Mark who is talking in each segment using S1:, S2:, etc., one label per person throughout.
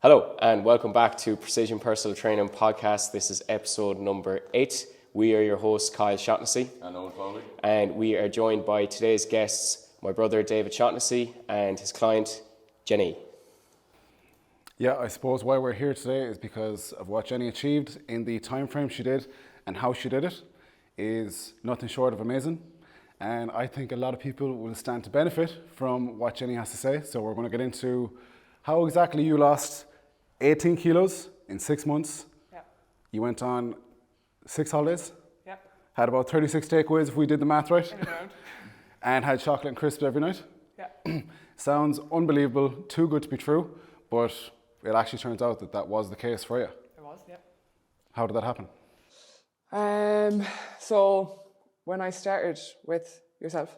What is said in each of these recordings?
S1: Hello and welcome back to Precision Personal Training Podcast. This is episode number 8. We are your hosts, Kyle Shaughnessy.
S2: And Owen Foley.
S1: And we are joined by today's guests, my brother David Shaughnessy and his client, Jenni.
S3: Yeah, I suppose why we're here today is because of what Jenni achieved in the time frame she did, and how she did it is nothing short of amazing. And I think a lot of people will stand to benefit from what Jenni has to say. So we're going to get into how exactly you lost 18 kilos in 6 months.
S4: Yep.
S3: You went on 6 holidays.
S4: Yep.
S3: Had about 36 takeaways if we did the math right.
S4: In and around.
S3: And had chocolate and crisps every night.
S4: Yeah.
S3: Sounds unbelievable, too good to be true, but it actually turns out that that was the case for you.
S4: It was, yeah.
S3: How did that happen?
S4: So when I started with yourself,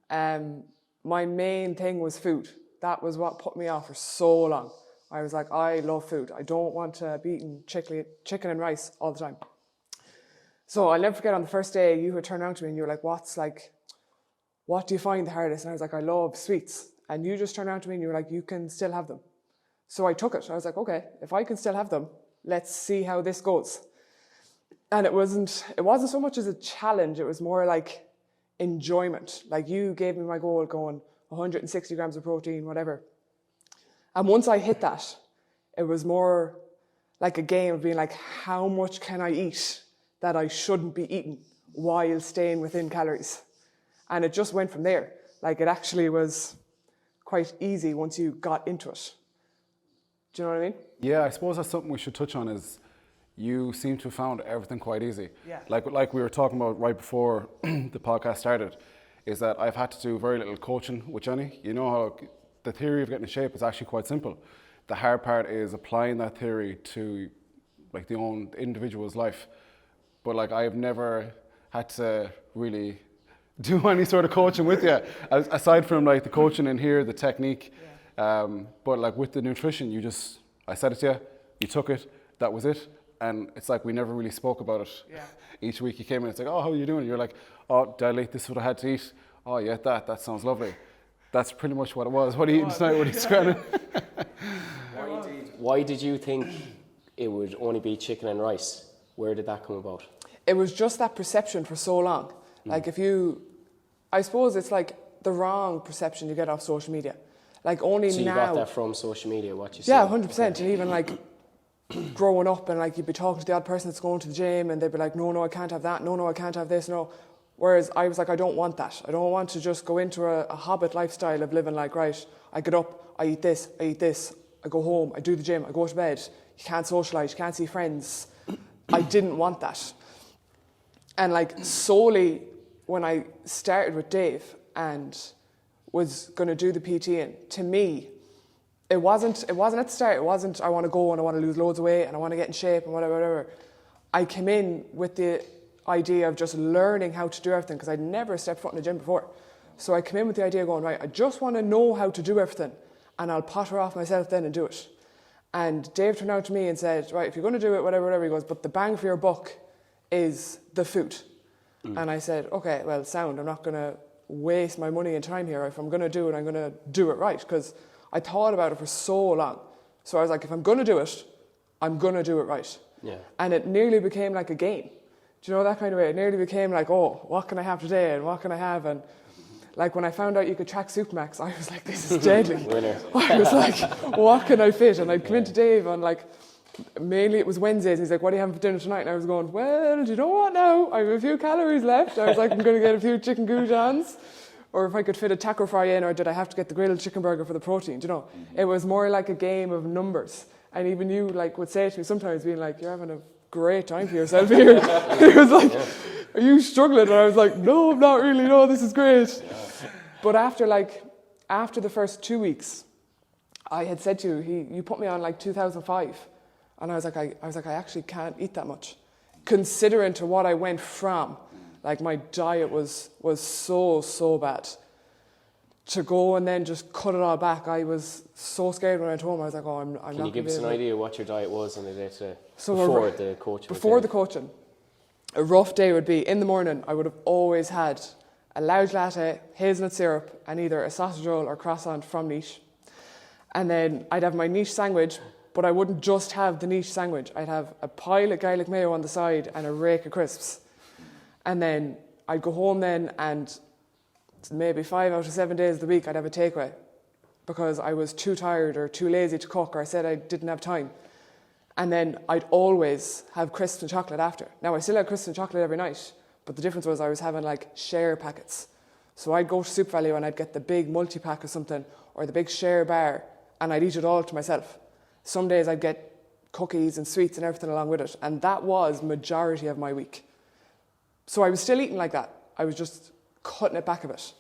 S4: my main thing was food. That was what put me off for so long. I was like, I love food. I don't want to be eating chicken and rice all the time. So I'll never forget on the first day, you had turned around to me and you were like, what do you find the hardest? And I was like, I love sweets. And you just turned around to me and you were like, you can still have them. So I took it. I was like, okay, if I can still have them, let's see how this goes. And it wasn't so much as a challenge. It was more like enjoyment. Like you gave me my goal going 160 grams of protein, whatever. And once I hit that, it was more like a game of being like, how much can I eat that I shouldn't be eating while staying within calories? And it just went from there. Like it actually was quite easy once you got into it. Do you know what I mean?
S3: Yeah, I suppose that's something we should touch on is you seem to have found everything quite easy.
S4: Yeah.
S3: Like we were talking about right before the podcast started, is that I've had to do very little coaching with Jenni. You know how the theory of getting in shape is actually quite simple. The hard part is applying that theory to like the own individual's life. But like I've never had to really do any sort of coaching with you, aside from like the coaching in here, the technique. Yeah. But like with the nutrition, I said it to you, you took it, that was it. And it's like we never really spoke about it.
S4: Yeah.
S3: Each week you came in, it's like, oh, how are you doing? And you're like, oh, Dad, this is what I had to eat. Oh, yeah, that sounds lovely. That's pretty much what it was. What are you eating tonight? What are you scratching?
S1: Why did you think it would only be chicken and rice? Where did that come about?
S4: It was just that perception for so long. Like I suppose it's like the wrong perception you get off social media. Like only now.
S1: So you got that from social media, what you said?
S4: Yeah, 100%. Okay. And even like growing up and like you'd be talking to the odd person that's going to the gym and they'd be like, no, I can't have that. No, I can't have this. No. Whereas I was like, I don't want that. I don't want to just go into a hobbit lifestyle of living like, right, I get up, I eat this, I go home, I do the gym, I go to bed. You can't socialise, you can't see friends. I didn't want that. And like solely when I started with Dave and was going to do the PTing, to me, it wasn't at the start. It wasn't, I want to go and I want to lose loads of weight and I want to get in shape and whatever. I came in with the idea of just learning how to do everything because I'd never stepped foot in a gym before. So I came in with the idea of going, right, I just want to know how to do everything and I'll potter off myself then and do it. And Dave turned out to me and said, right, if you're going to do it, whatever, he goes, but the bang for your buck is the food. And I said, okay, well, sound, I'm not going to waste my money and time here. If I'm going to do it, I'm going to do it right because I thought about it for so long. So I was like, if I'm going to do it, I'm going to do it right.
S1: Yeah.
S4: And it nearly became like a game. Do you know that kind of way? It nearly became like, oh, what can I have today and what can I have? And like when I found out you could track Supermax, I was like, this is deadly.
S1: Winner.
S4: I was like, what can I fit? And I'd come into Dave on like, mainly it was Wednesdays. And he's like, what are you having for dinner tonight? And I was going, well, do you know what now? I have a few calories left. I was like, I'm going to get a few chicken goujons. Or if I could fit a taco fry in, or did I have to get the grilled chicken burger for the protein? Do you know? It was more like a game of numbers. And even you like would say to me sometimes, being like, you're having a great time for yourself here. It was like, are you struggling? And I was like, no, I'm not really. No, this is great. But after the first 2 weeks, I had said to you, you put me on like 2005. And I was like, I actually can't eat that much. Considering to what I went from, like my diet was so bad. To go and then just cut it all back, I was so scared when I went home. I was like, I'm not going to be able to.
S1: Can you give us an idea what your diet was on the day before the coaching?
S4: Before the coaching, a rough day would be, in the morning, I would have always had a large latte, hazelnut syrup, and either a sausage roll or croissant from Niche. And then I'd have my Niche sandwich, But I wouldn't just have the niche sandwich. I'd have a pile of garlic mayo on the side and a rake of crisps. And then I'd go home then, and maybe 5 out of 7 days of the week I'd have a takeaway because I was too tired or too lazy to cook, or I said I didn't have time. And then I'd always have crisps and chocolate after. Now I still had crisps and chocolate every night, but the difference was I was having like share packets. So I'd go to Super Value and I'd get the big multi-pack or something, or the big share bar, and I'd eat it all to myself. Some days I'd get cookies and sweets and everything along with it, and that was majority of my week. So I was still eating like that. I was just cutting it back a bit.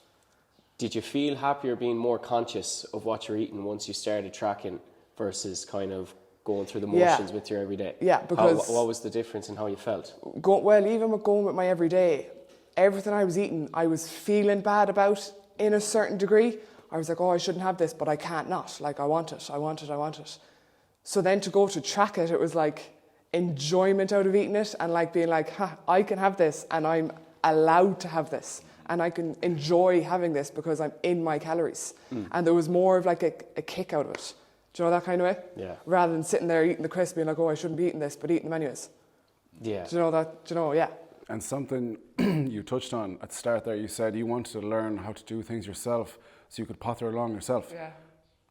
S1: Did you feel happier being more conscious of what you're eating once you started tracking versus kind of going through the motions with your everyday?
S4: Yeah, because...
S1: What was the difference in how you felt?
S4: Even with going with my everyday, everything I was eating, I was feeling bad about in a certain degree. I was like, oh, I shouldn't have this, but I can't not. Like, I want it. So then to go to track it, it was like enjoyment out of eating it, and like being like, I can have this, and I'm allowed to have this, and I can enjoy having this because I'm in my calories. And there was more of like a kick out of it. Do you know that kind of way?
S1: Yeah.
S4: Rather than sitting there eating the crisp, being like, oh, I shouldn't be eating this, but eating them anyways.
S1: Yeah.
S4: Do you know that? Do you know? Yeah.
S3: And something you touched on at the start there, you said you wanted to learn how to do things yourself so you could potter along yourself.
S4: Yeah.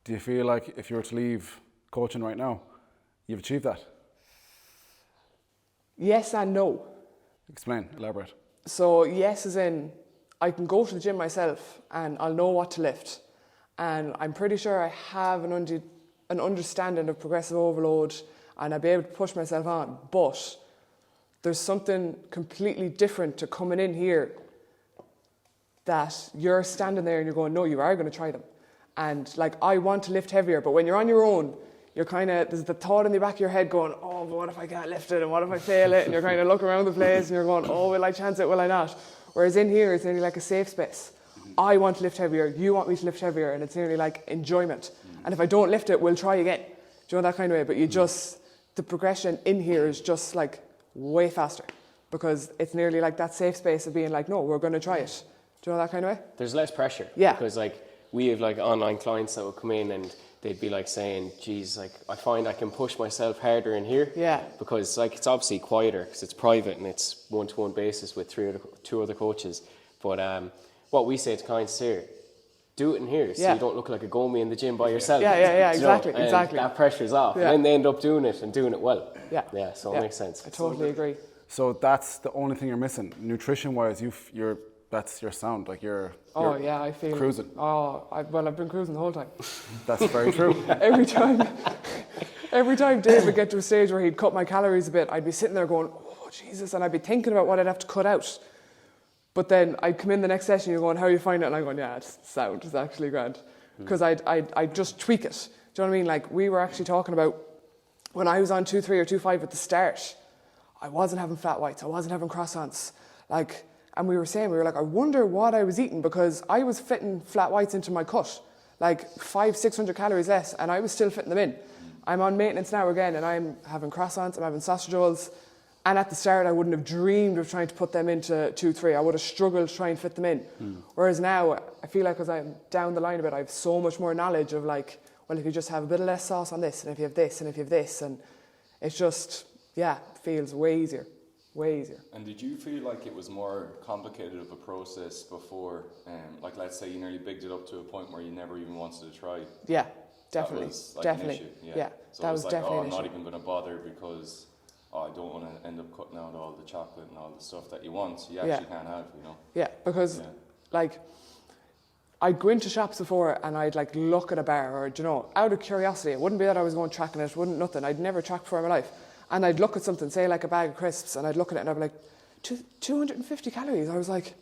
S3: Do you feel like if you were to leave coaching right now, you've achieved that?
S4: Yes and no.
S3: Explain, elaborate.
S4: So yes as in, I can go to the gym myself and I'll know what to lift. And I'm pretty sure I have an understanding of progressive overload, and I'll be able to push myself on. But there's something completely different to coming in here that you're standing there and you're going, no, you are going to try them. And like, I want to lift heavier, but when you're on your own, you're kind of, there's the thought in the back of your head going, oh, but what if I can't lift it, and what if I fail it? And you're kind of looking around the place and you're going, oh, will I chance it, will I not? Whereas in here, it's nearly like a safe space. I want to lift heavier, you want me to lift heavier, and it's nearly like enjoyment. And if I don't lift it, we'll try again. Do you know that kind of way? But you just, the progression in here is just like way faster, because it's nearly like that safe space of being like, no, we're going to try it. Do you know that kind of way?
S1: There's less pressure.
S4: Yeah.
S1: Because like we have like online clients that will come in and they'd be like saying, geez, like I find I can push myself harder in here.
S4: Yeah.
S1: Because like it's obviously quieter because it's private and it's one-to-one basis with two other coaches. But what we say to clients here, do it in here so you don't look like a gomy in the gym by yourself.
S4: Yeah,
S1: You know?
S4: exactly.
S1: And that pressure's off.
S4: Yeah.
S1: And then they end up doing it and doing it well.
S4: Yeah.
S1: So it makes sense.
S4: I totally agree.
S3: So that's the only thing you're missing. Nutrition-wise, that's your sound. Like you're
S4: I feel
S3: cruising.
S4: I've been cruising the whole time.
S3: That's very true.
S4: every time Dave would get to a stage where he'd cut my calories a bit, I'd be sitting there going, oh Jesus, and I'd be thinking about what I'd have to cut out. But then I'd come in the next session, you're going, how are you finding it? And I'm going, yeah, it's sound, it's actually grand. Because I'd just tweak it. Do you know what I mean? Like we were actually talking about when I was on 2.3 or 2.5 at the start, I wasn't having flat whites, I wasn't having croissants. And we were like, I wonder what I was eating, because I was fitting flat whites into my cut, like 500-600 calories less, and I was still fitting them in. I'm on maintenance now again, and I'm having croissants, I'm having sausage rolls, and at the start I wouldn't have dreamed of trying to put them into 2.3. I would have struggled to try and fit them in. Whereas now, I feel like as I'm down the line a bit, I have so much more knowledge of like, well, if you just have a bit of less sauce on this, and if you have this, and if you have this, and it's just, feels way easier. Way easier.
S2: And did you feel like it was more complicated of a process before? Like, let's say you nearly bigged it up to a point where you never even wanted to try.
S4: Yeah, definitely.
S2: That was like
S4: definitely.
S2: an issue.
S4: Yeah,
S2: so
S4: that
S2: it
S4: was
S2: like,
S4: definitely
S2: I'm
S4: an
S2: not
S4: issue.
S2: even going to bother because I don't want to end up cutting out all the chocolate and all the stuff that you want. You actually can't have, you know.
S4: Yeah, because like I'd go into shops before and I'd like look at a bar, or you know, out of curiosity. It wouldn't be that I was going tracking it. Wouldn't nothing. I'd never tracked before in my life. And I'd look at something, say like a bag of crisps, and I'd look at it and I'd be like, 250 calories. I was like,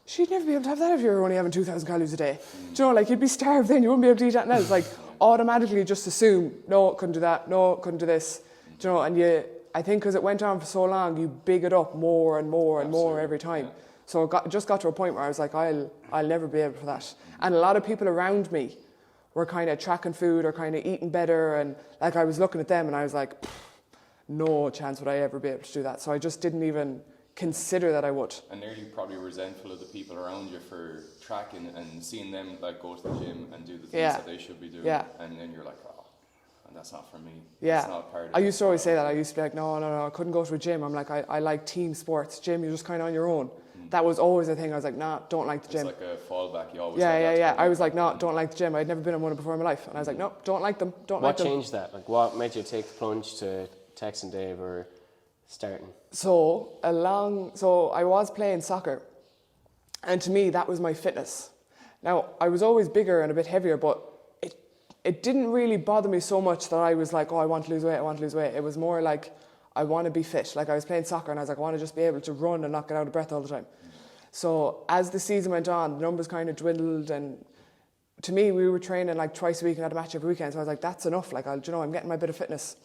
S4: she'd never be able to have that if you were only having 2,000 calories a day. Do you know, like you'd be starved then, you wouldn't be able to eat that now. It's like automatically just assume, no, couldn't do that, no, couldn't do this. Do you know, and I think because it went on for so long, you big it up more and more and more every time. So it just got to a point where I was like, I'll never be able for that. And a lot of people around me were kind of tracking food or kind of eating better, and like I was looking at them and I was like, no chance would I ever be able to do that. So I just didn't even consider that I would.
S2: And nearly probably resentful of the people around you for tracking and seeing them like go to the gym and do the things that they should be doing.
S4: Yeah.
S2: And then you're like, oh. that's not for me.
S4: Yeah.
S2: It's not part of
S4: I used to always say
S2: it.
S4: that. I used to be like, no, I couldn't go to a gym. I'm like, I like team sports. Gym, you're just kind of on your own. That was always the thing. I was like, nah, don't like the gym.
S2: It's like a fallback. You always
S4: Yeah. I was like, no, don't like the gym. I'd never been in one before in my life. And I was like, no, don't like them.
S1: What changed that? Like, what made you take the plunge to texting Dave or starting?
S4: So I was playing soccer, and to me that was my fitness. Now I was always bigger and a bit heavier, but it didn't really bother me so much that I was like, oh, I want to lose weight. It was more like I want to be fit. Like I was playing soccer and I was like, I want to just be able to run and not get out of breath all the time. So as the season went on, the numbers kind of dwindled, and to me we were training like twice a week and had a match every weekend. So I was like, that's enough. Like I'm getting my bit of fitness.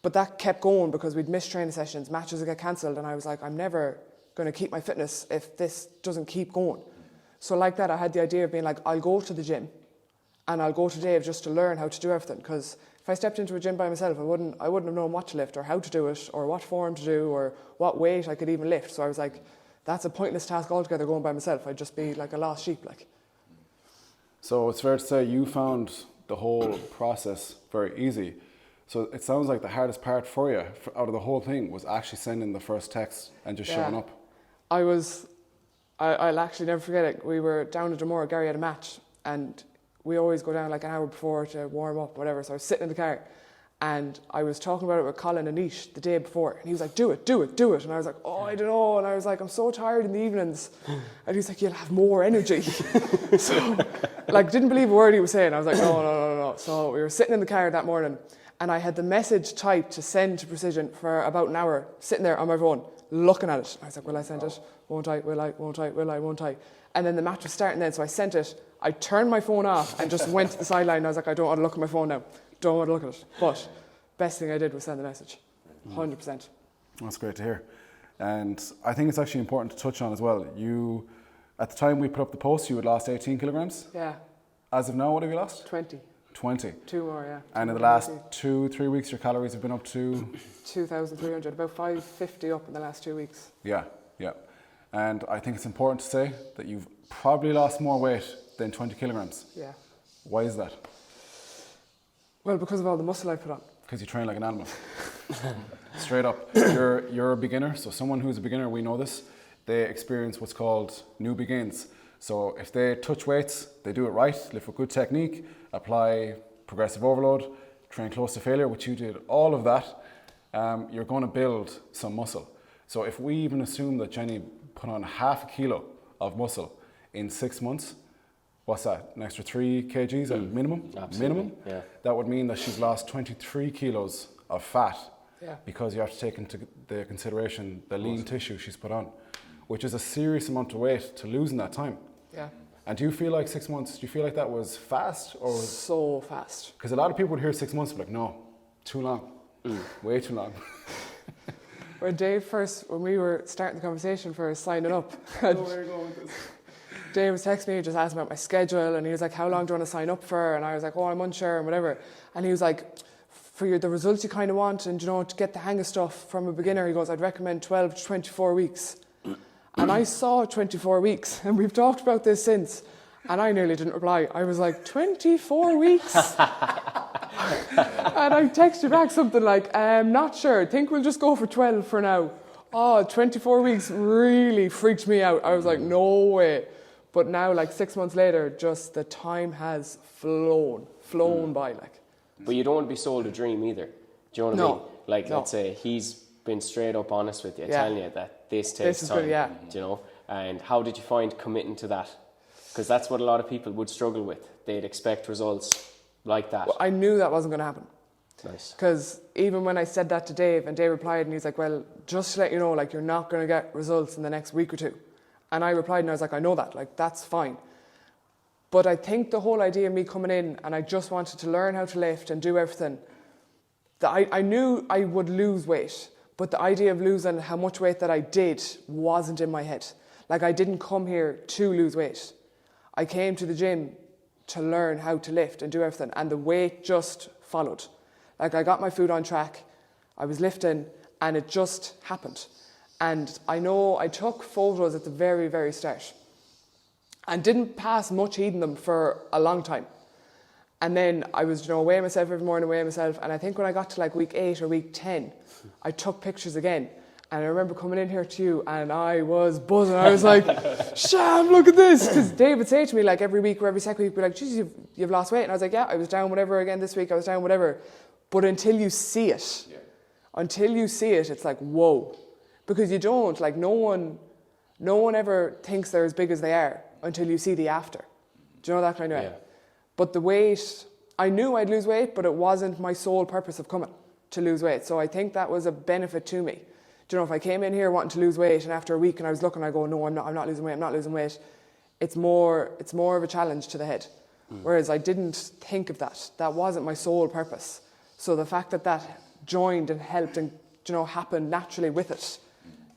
S4: But that kept going because we'd miss training sessions, matches would get cancelled, and I was like, I'm never going to keep my fitness if this doesn't keep going. So like that, I had the idea of being like, I'll go to the gym and I'll go to Dave just to learn how to do everything. Because if I stepped into a gym by myself, I wouldn't have known what to lift or how to do it or what form to do or what weight I could even lift. So I was like, that's a pointless task altogether going by myself. I'd just be like a lost sheep. Like.
S3: So it's fair to say you found the whole process very easy. So it sounds like the hardest part for you out of the whole thing was actually sending the first text and just showing up.
S4: I'll actually never forget it. We were down at Dromore, Gary had a match, and we always go down like an hour before to warm up, whatever. So I was sitting in the car and I was talking about it with Colin and Nish the day before, and he was like, do it. And I was like, oh, I don't know. And I was like, I'm so tired in the evenings. And he was like, you'll have more energy. So, like, didn't believe a word he was saying. I was like, no. So we were sitting in the car that morning, and I had the message typed to send to Precision for about an hour, sitting there on my phone, looking at it. I was like, will I send it? Won't I? Will I? Won't I? Will I? Won't I? And then the match was starting then, so I sent it. I turned my phone off and just went to the sideline. I was like, I don't want to look at my phone now. Don't want to look at it. But best thing I did was send the message. 100%.
S3: That's great to hear. And I think it's actually important to touch on as well. You, at the time we put up the post, you had lost 18 kilograms.
S4: Yeah.
S3: As of now, what have you lost?
S4: 20.
S3: 20.
S4: 2 more, yeah.
S3: And in the last 2-3 weeks, your calories have been up to?
S4: 2,300, about 550 up in the last 2 weeks.
S3: Yeah. And I think it's important to say that you've probably lost more weight than 20 kilograms.
S4: Yeah.
S3: Why is that?
S4: Well, because of all the muscle I put on.
S3: Because you train like an animal. Straight up. You're a beginner, so someone who's a beginner, we know this, they experience what's called new begins. So if they touch weights, they do it right, lift with good technique, apply progressive overload, train close to failure, which you did, all of that, you're going to build some muscle. So if we even assume that Jenni put on half a kilo of muscle in 6 months, what's that, an extra 3 kgs at minimum?
S1: Absolutely.
S3: Minimum?
S1: Yeah.
S3: That would mean that she's lost 23 kilos of fat,
S4: Yeah.
S3: because you have to take into the consideration the lean tissue she's put on, which is a serious amount of weight to lose in that time.
S4: Yeah.
S3: And do you feel like 6 months, do you feel like that was fast? Or
S4: So fast.
S3: because a lot of people would hear 6 months and be like, no, too long, way too long.
S4: When we were starting the conversation for signing up, Dave was texting me, just asking about my schedule, and he was like, how long do you want to sign up for? And I was like, oh, I'm unsure and whatever. And he was like, for the results you kind of want and, to get the hang of stuff from a beginner, he goes, I'd recommend 12 to 24 weeks. And I saw 24 weeks, and we've talked about this since, and I nearly didn't reply. I was like, 24 weeks? And I texted back something like, not sure, think we'll just go for 12 for now. Oh, 24 weeks really freaked me out. I was like, no way. But now, like 6 months later, just the time has flown by. Like.
S1: But you don't want to be sold a dream either. Do you know what I mean? Like,
S4: no.
S1: let's say he's been straight up honest with you,
S4: Yeah.
S1: telling you that this takes
S4: is
S1: time.
S4: good, yeah.
S1: Do you know? And how did you find committing to that? Because that's what a lot of people would struggle with. They'd expect results like that.
S4: Well, I knew that wasn't going to happen.
S1: Nice.
S4: Because even when I said that to Dave, and Dave replied, and he's like, well, just to let you know, like, you're not going to get results in the next week or two. And I replied, and I was like, I know that, like, that's fine. But I think the whole idea of me coming in, and I just wanted to learn how to lift and do everything, that I knew I would lose weight, but the idea of losing how much weight that I did wasn't in my head. Like, I didn't come here to lose weight. I came to the gym to learn how to lift and do everything, and the weight just followed. Like, I got my food on track, I was lifting, and it just happened. And I know I took photos at the very, very start and didn't pass much heed in them for a long time. And then I was, weighing myself every morning, and I think when I got to like week 8 or week 10, I took pictures again. And I remember coming in here to you, and I was buzzing. I was like, Sham, look at this. Because Dave would say to me, like, every week or every second week, be like, geez, you've lost weight. And I was like, yeah, I was down whatever again this week. I was down whatever. But until you see it, it's like, whoa. Because you don't, like, no one ever thinks they're as big as they are until you see the after. Do you know that kind of way?
S1: Yeah.
S4: But the weight, I knew I'd lose weight, but it wasn't my sole purpose of coming to lose weight. So I think that was a benefit to me. Do you know, if I came in here wanting to lose weight and after a week and I was looking, I go, no, I'm not losing weight. It's more of a challenge to the head. Whereas I didn't think of that. That wasn't my sole purpose. So the fact that joined and helped and, happened naturally with it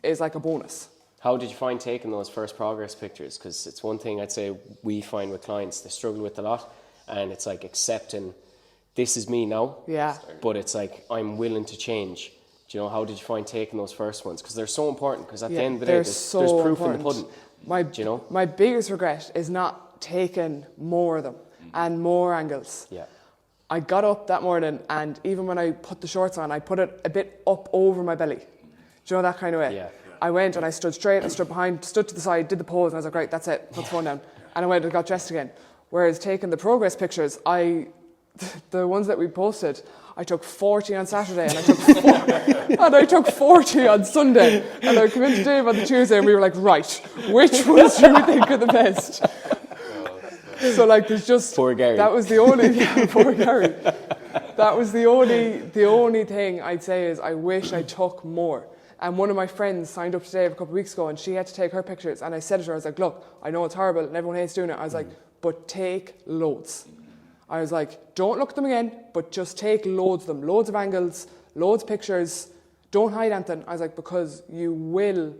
S4: is like a bonus.
S1: How did you find taking those first progress pictures? Because it's one thing I'd say we find with clients, they struggle with a lot, and it's like accepting, this is me now, but it's like, I'm willing to change. Do you know, how did you find taking those first ones? Because they're so important, because at the end of the day, there's proof in the pudding.
S4: My biggest regret is not taking more of them and more angles.
S1: Yeah.
S4: I got up that morning, and even when I put the shorts on, I put it a bit up over my belly. Do you know, that kind of way?
S1: Yeah.
S4: I went and I stood straight, I stood behind, stood to the side, did the pose, and I was like, right, that's it, put the phone down. And I went and got dressed again. Whereas taking the progress pictures, the ones that we posted, I took 40 on Saturday and I took 40 on Sunday. And I came into Dave on the Tuesday and we were like, right, which ones do we think are the best? So like there's just...
S1: Poor Gary.
S4: That was the only... poor Gary. That was the only thing I'd say is I wish I took more. And one of my friends signed up to Dave a couple of weeks ago and she had to take her pictures. And I said to her, I was like, look, I know it's horrible and everyone hates doing it. I was like, but take loads. I was like, don't look at them again, but just take loads of them. Loads of angles, loads of pictures. Don't hide anything. I was like, because you will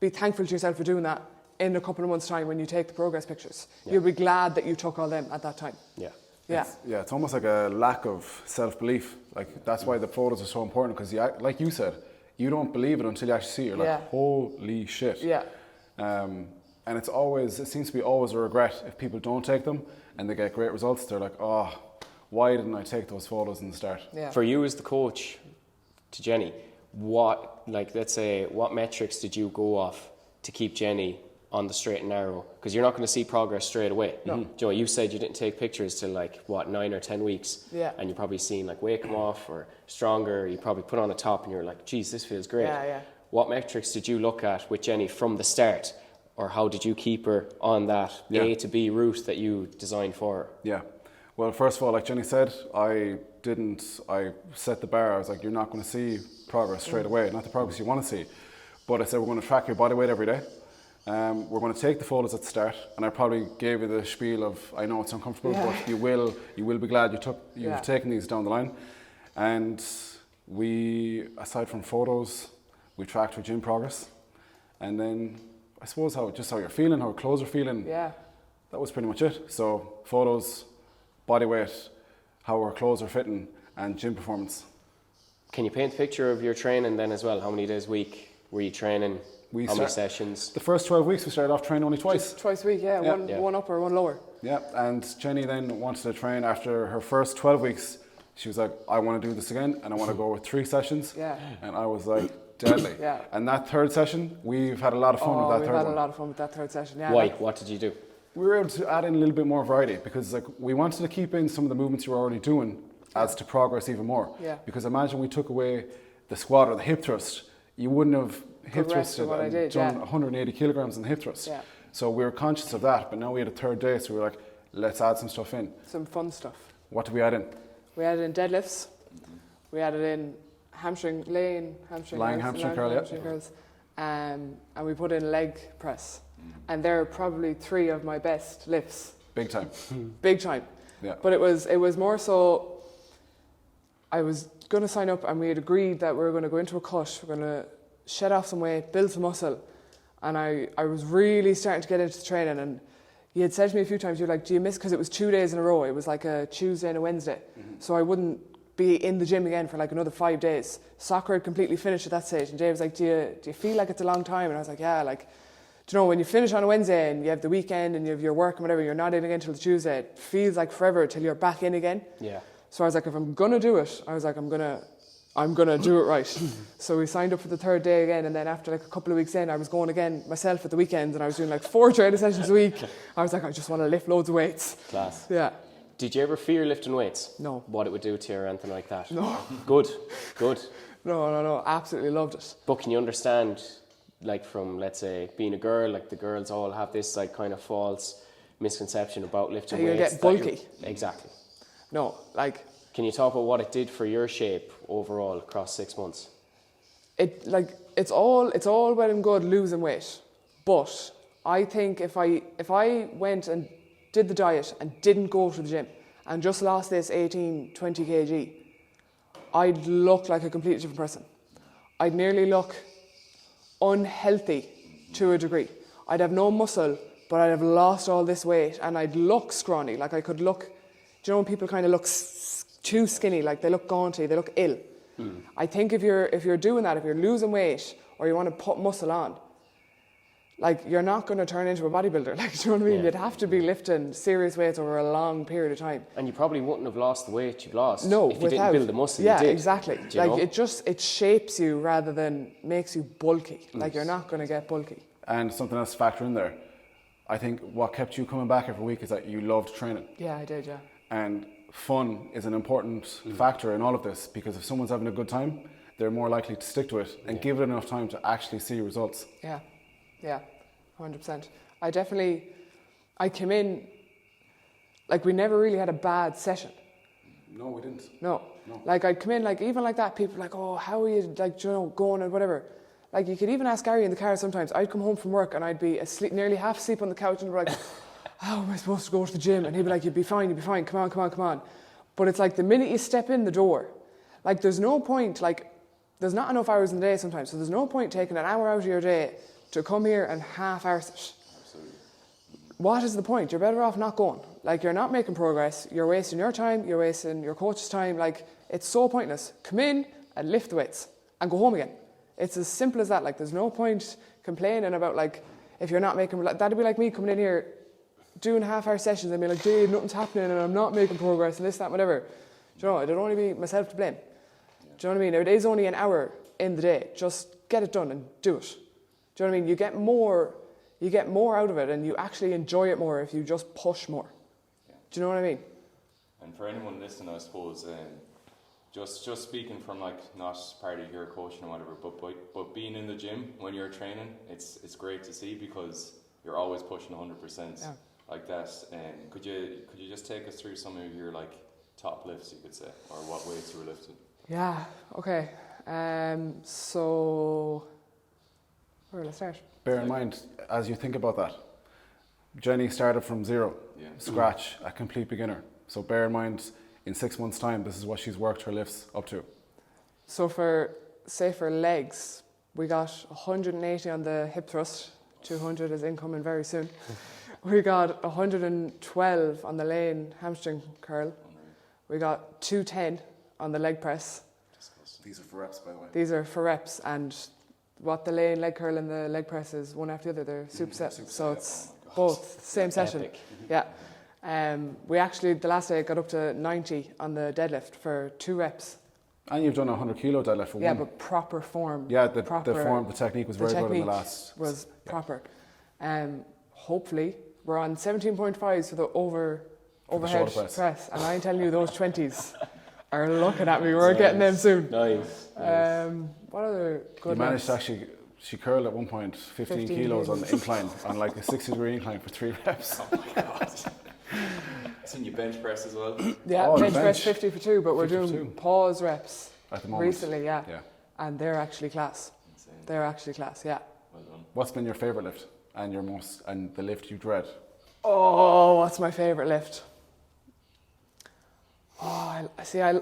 S4: be thankful to yourself for doing that in a couple of months' time when you take the progress pictures. Yeah. You'll be glad that you took all them at that time.
S1: Yeah.
S4: Yeah.
S3: It's almost like a lack of self-belief. Like, that's why the photos are so important, because like you said, you don't believe it until you actually see it. You're like, holy shit.
S4: Yeah.
S3: And it seems to be always a regret if people don't take them and they get great results. They're like, oh, why didn't I take those photos in the start?
S4: Yeah.
S1: For you as the coach, to Jenny, what metrics did you go off to keep Jenny on the straight and narrow? Because you're not going to see progress straight away.
S4: No.
S1: Joe, you said you didn't take pictures till 9 or 10 weeks.
S4: Yeah.
S1: And you probably seen weight come off or stronger. You probably put on a top and you're like, geez, this feels great.
S4: Yeah.
S1: What metrics did you look at with Jenny from the start? Or how did you keep her on that A to B route that you designed for her?
S3: Yeah. Well, first of all, like Jenny said, I set the bar. I was like, you're not going to see progress straight away, not the progress you want to see. But I said, we're going to track your body weight every day. We're going to take the photos at the start, and I probably gave you the spiel of, I know it's uncomfortable, but you will be glad you've taken these down the line. And we, aside from photos, we tracked your gym progress, and then I suppose how you're feeling, how your clothes are feeling.
S4: Yeah.
S3: That was pretty much it. So photos, body weight, how our clothes are fitting, and gym performance.
S1: Can you paint a picture of your training then as well? How many days a week were you training? How many sessions?
S3: The first 12 weeks we started off training only twice.
S4: Twice a week, one upper, one lower.
S3: Yeah, and Jenny then wanted to train after her first 12 weeks. She was like, I want to do this again, and I want to go with 3 sessions.
S4: Yeah.
S3: And I was like, deadly.
S4: Yeah.
S3: And that third session, we've had a lot of fun with that third one.
S4: We've had a lot of fun with that third session, yeah.
S1: Why? What did you do?
S3: We were able to add in a little bit more variety because we wanted to keep in some of the movements you were already doing as to progress even more.
S4: Yeah.
S3: Because imagine we took away the squat or the hip thrust, you wouldn't have hip thrusted and done 180 kilograms in the hip thrust.
S4: Yeah.
S3: So we were conscious of that, but now we had a third day, so we were like, let's add some stuff in.
S4: Some fun stuff.
S3: What did we add in?
S4: We added in deadlifts. We added in lying hamstring curls. And we put in leg press. And they're probably 3 of my best lifts.
S3: Big time.
S4: Big time.
S3: Yeah.
S4: But it was more so, I was going to sign up and we had agreed that we were going to go into a cut, we're going to shed off some weight, build some muscle. And I was really starting to get into the training, and you had said to me a few times, you're like, do you miss, because it was 2 days in a row, it was like a Tuesday and a Wednesday. So I wouldn't be in the gym again for like another 5 days. Soccer had completely finished at that stage, and Dave was like, do you feel like it's a long time? And I was like, yeah, like, you know, when you finish on a Wednesday and you have the weekend and you have your work and whatever, you're not in again until Tuesday, it feels like forever till you're back in again.
S1: Yeah.
S4: So I was like, if I'm going to do it, I was like, I'm going to do it right. So we signed up for the third day again, and then after like a couple of weeks in, I was going again myself at the weekends, and I was doing like 4 training sessions a week. I was like, I just want to lift loads of weights.
S1: Class.
S4: Yeah.
S1: Did you ever fear lifting weights?
S4: No.
S1: What it would do to you or anything like that?
S4: No.
S1: Good.
S4: No. Absolutely loved it.
S1: But can you understand, like from, let's say, being a girl, like the girls all have this like kind of false misconception about lifting
S4: You'll
S1: weights.
S4: get bulky.
S1: Exactly.
S4: No, like...
S1: Can you talk about what it did for your shape overall across 6 months?
S4: It's all well and good losing weight, but I think if I went and did the diet and didn't go to the gym and just lost this 18, 20 kg, I'd look like a completely different person. I'd nearly look unhealthy to a degree. I'd have no muscle, but I'd have lost all this weight, and I'd look scrawny. Like I could look, do you know when people kind of look too skinny, like they look gaunty, they look ill. I think if you're doing that, if you're losing weight or you want to put muscle on, like you're not going to turn into a bodybuilder. Like, do you know what I mean?
S1: Yeah.
S4: You'd have to be lifting serious weights over a long period of time.
S1: And you probably wouldn't have lost the weight you've lost
S4: if
S1: you didn't build the muscle you did.
S4: Yeah, exactly.
S1: Like
S4: it shapes you rather than makes you bulky. Like you're not going to get bulky.
S3: And something else to factor in there. I think what kept you coming back every week is that you loved training.
S4: Yeah, I did, yeah.
S3: And fun is an important factor in all of this, because if someone's having a good time, they're more likely to stick to it and give it enough time to actually see results.
S4: Yeah, 100%. I came in, like we never really had a bad session.
S3: No, we didn't.
S4: No. Like I'd come in, like even like that, people were like, oh, how are you, like, you know, going and whatever. Like you could even ask Gary in the car sometimes. I'd come home from work and I'd be asleep, nearly half asleep on the couch, and be like, how am I supposed to go to the gym? And he'd be like, you'll be fine, come on. But it's like the minute you step in the door, like there's no point, like there's not enough hours in the day sometimes, so there's no point taking an hour out of your day to come here and half-arse it.
S2: Absolutely.
S4: What is the point? You're better off not going. Like you're not making progress, you're wasting your time, you're wasting your coach's time, like it's so pointless. Come in and lift the weights and go home again. It's as simple as that. Like there's no point complaining about like if you're not making, like, that'd be like me coming in here doing half-hour sessions and being like, Dave, nothing's happening and I'm not making progress and this, that, whatever. Do you know, it'd only be myself to blame. Do you know what I mean? It is only an hour in the day. Just get it done and do it. Do you know what I mean? You get more out of it, and you actually enjoy it more if you just push more.
S2: Yeah.
S4: Do you know what I mean?
S2: And for anyone listening, I suppose, just speaking from like not part of your coaching or whatever, but being in the gym when you're training, it's great to see because you're always pushing 100% like that. And could you just take us through some of your like top lifts, you could say, or what weights you were lifting?
S4: Yeah. Okay. So where will I start?
S3: Bear in mind, as you think about that, Jenny started from zero, scratch, a complete beginner. So bear in mind, in 6 months' time, this is what she's worked her lifts up to. So
S4: for legs, we got 180 on the hip thrust, 200 is incoming very soon. We got 112 on the lane hamstring curl. We got 210 on the leg press.
S3: These are for reps, by the way.
S4: These are for reps, and what the lane leg curl and the leg press is one after the other. They're supersets, so it's both same session.
S1: Epic.
S4: Yeah. We actually the last day I got up to 90 on the deadlift for 2 reps.
S3: And you've done a 100 kilo deadlift for one.
S4: Yeah, but proper form.
S3: Yeah, the form, the technique was very good in the last.
S4: Was proper. Hopefully we're on 17.5s for the overhead press, and I'm telling you those 20s are looking at me. We're getting them soon.
S1: Nice.
S4: What other good
S3: You managed
S4: reps?
S3: to actually, she curled at one point 15 kilos on the incline, on like a 60-degree incline for 3 reps.
S2: Oh my god. Seen you bench press as well?
S4: Yeah, bench press 50 for 2, but we're doing
S3: 2.
S4: pause reps
S3: At the moment.
S4: recently, yeah. And they're actually class.
S2: Insane.
S4: They're actually class, yeah.
S2: Well done.
S3: What's been your favourite lift and the lift you dread?
S4: Oh, what's my favourite lift? Oh,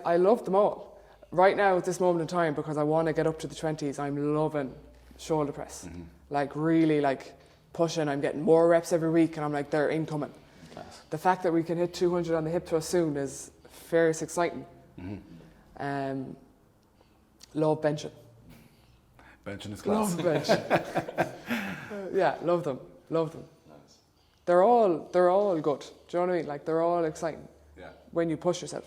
S4: I love them all. Right now, at this moment in time, because I want to get up to the 20s, I'm loving shoulder press. Mm-hmm. Like, really, like, pushing. I'm getting more reps every week, and I'm like, they're incoming. Class. The fact that we can hit 200 on the hip thrust soon is very exciting. Mm-hmm. Love benching.
S3: Bench in his class.
S4: Love the bench. Yeah, love them. Nice. They're all good. Do you know what I mean? Like, they're all exciting.
S3: Yeah.
S4: When you push yourself.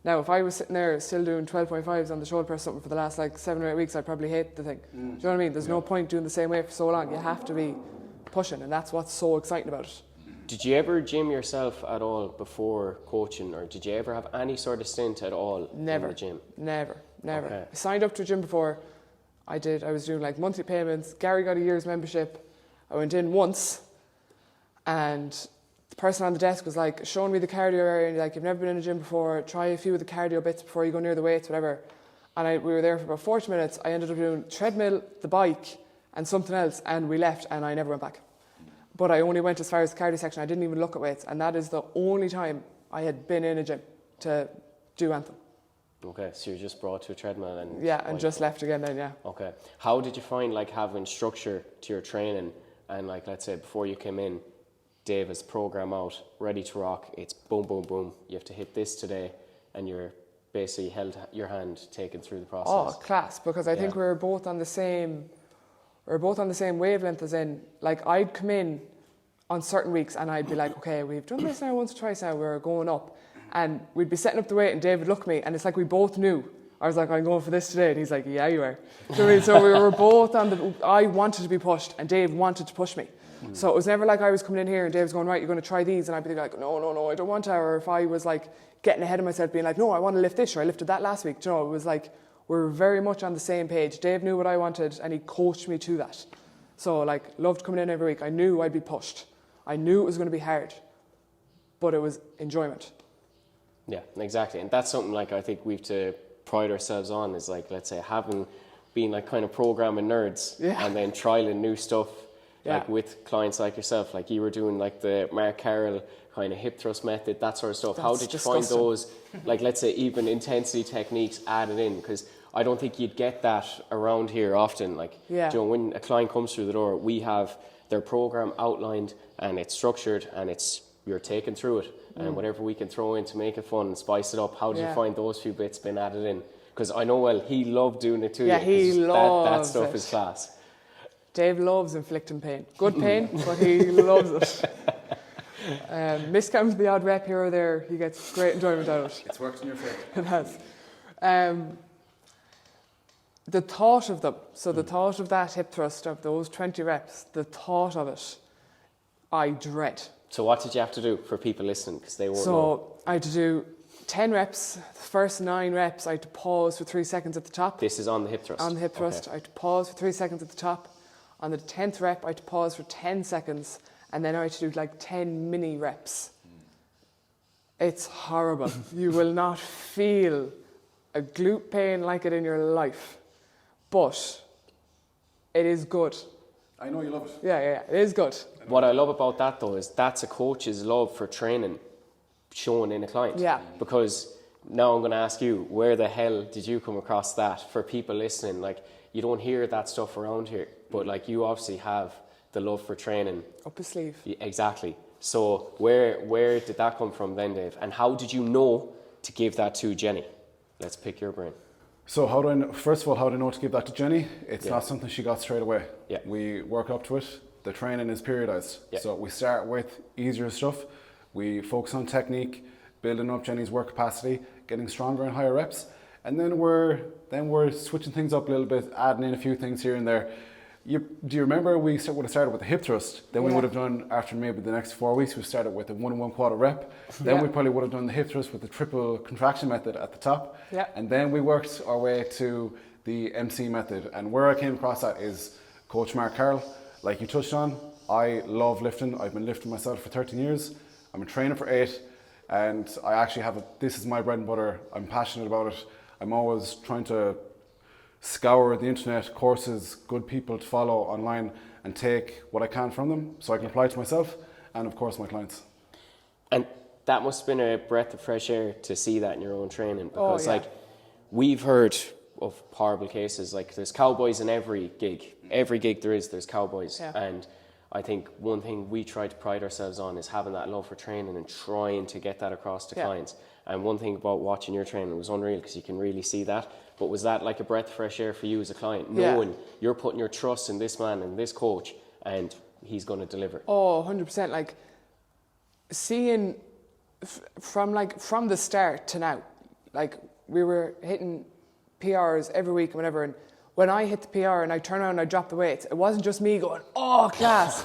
S4: Now, if I was sitting there still doing 12.5s on the shoulder press something for the last like 7 or 8 weeks, I'd probably hate the thing. Do you know what I mean? There's no point doing the same way for so long. You have to be pushing, and that's what's so exciting about it.
S1: Did you ever gym yourself at all before coaching, or did you ever have any sort of stint at all in the gym?
S4: Never.
S1: Okay.
S4: I signed up to a gym before. I was doing like monthly payments. Gary got a year's membership. I went in once, and the person on the desk was like showing me the cardio area, and like, you've never been in a gym before, try a few of the cardio bits before you go near the weights, whatever. And we were there for about 40 minutes. I ended up doing treadmill, the bike, and something else, and we left, and I never went back. But I only went as far as the cardio section. I didn't even look at weights, and that is the only time I had been in a gym to do anything.
S1: Okay, so you're just brought to a treadmill and...
S4: Yeah, and just left again then, yeah.
S1: Okay. How did you find, like, having structure to your training, and, like, let's say before you came in, Dave has program out, ready to rock, it's boom, boom, boom, you have to hit this today, and you're basically held your hand taken through the process?
S4: Oh, class, because I think we were both on the same wavelength, as in, like, I'd come in on certain weeks and I'd be like, okay, we've done this now once or twice now, we're going up. And we'd be setting up the weight and Dave would look at me and it's like we both knew. I was like, I'm going for this today. And he's like, yeah, you are. So we were both I wanted to be pushed and Dave wanted to push me. So it was never like I was coming in here and Dave was going, right, you're going to try these. And I'd be like, no, I don't want to. Or if I was like getting ahead of myself, being like, no, I want to lift this, or I lifted that last week. Do you know, it was like, we were very much on the same page. Dave knew what I wanted and he coached me to that. So like, loved coming in every week. I knew I'd be pushed. I knew it was going to be hard, but it was enjoyment.
S1: Yeah, exactly. And that's something like I think we've to pride ourselves on, is like, let's say, having been like kind of programming nerds and then trialing new stuff like with clients like yourself, like you were doing like the Mark Carroll kind of hip thrust method, that sort of stuff. How did you find those, like, let's say, even intensity techniques added in? Because I don't think you'd get that around here often. Like, you know, when a client comes through the door, we have their program outlined and it's structured and you're taken through it. And whatever we can throw in to make it fun and spice it up. How did you find those few bits being added in? Because I know, well, he loved doing it too.
S4: Yeah, he loves
S1: that stuff is class.
S4: Dave loves inflicting pain. Good pain, but he loves it. Miscounting the odd rep here or there, he gets great enjoyment out of it.
S3: It's worked in your favour.
S4: It has. The thought of them, so the thought of that hip thrust, of those 20 reps, the thought of it, I dread.
S1: So what did you have to do for people listening? Because they won't know.
S4: So I had to do 10 reps. The first 9 reps, I had to pause for 3 seconds at the top.
S1: This is on the hip thrust?
S4: On the hip thrust. I had to pause for 3 seconds at the top. On the 10th rep, I had to pause for 10 seconds. And then I had to do like 10 mini reps. It's horrible. You will not feel a glute pain like it in your life. But it is good.
S3: I know you love it.
S4: Yeah, it is good.
S1: What I love about that though is that's a coach's love for training shown in a client.
S4: Yeah.
S1: Because now I'm going to ask you, where the hell did you come across that? For people listening, like, you don't hear that stuff around here, but like, you obviously have the love for training.
S4: Up his sleeve.
S1: Yeah, exactly. So where did that come from then, Dave? And how did you know to give that to Jenny? Let's pick your brain.
S3: So first of all, how do I know to give that to Jenny? It's not something she got straight away.
S1: Yeah.
S3: We work up to it. The training is periodized. Yeah. So we start with easier stuff. We focus on technique, building up Jenny's work capacity, getting stronger and higher reps. And then we're switching things up a little bit, adding in a few things here and there. Do you remember we would have started with the hip thrust? Then we would have done, after maybe the next 4 weeks, we started with a 1 and 1/4 rep. Then we probably would have done the hip thrust with the triple contraction method at the top. Yeah. And then we worked our way to the MC method. And where I came across that is Coach Mark Carroll. Like you touched on, I love lifting. I've been lifting myself for 13 years. I'm a trainer for 8. And I actually this is my bread and butter. I'm passionate about it. I'm always trying to scour the internet, courses, good people to follow online and take what I can from them so I can apply it to myself and of course my clients.
S1: And that must have been a breath of fresh air to see that in your own training, because like, we've heard of horrible cases, like there's cowboys in every gig there's cowboys. And I think one thing we try to pride ourselves on is having that love for training and trying to get that across to clients. And one thing about watching your training was unreal because you can really see that. But was that like a breath of fresh air for you as a client, knowing you're putting your trust in this man and this coach and he's going to deliver?
S4: Oh, 100%. Like seeing from the start to now, like we were hitting PRs every week and whatever, and when I hit the PR and I turn around and I drop the weights, it wasn't just me going, oh, class.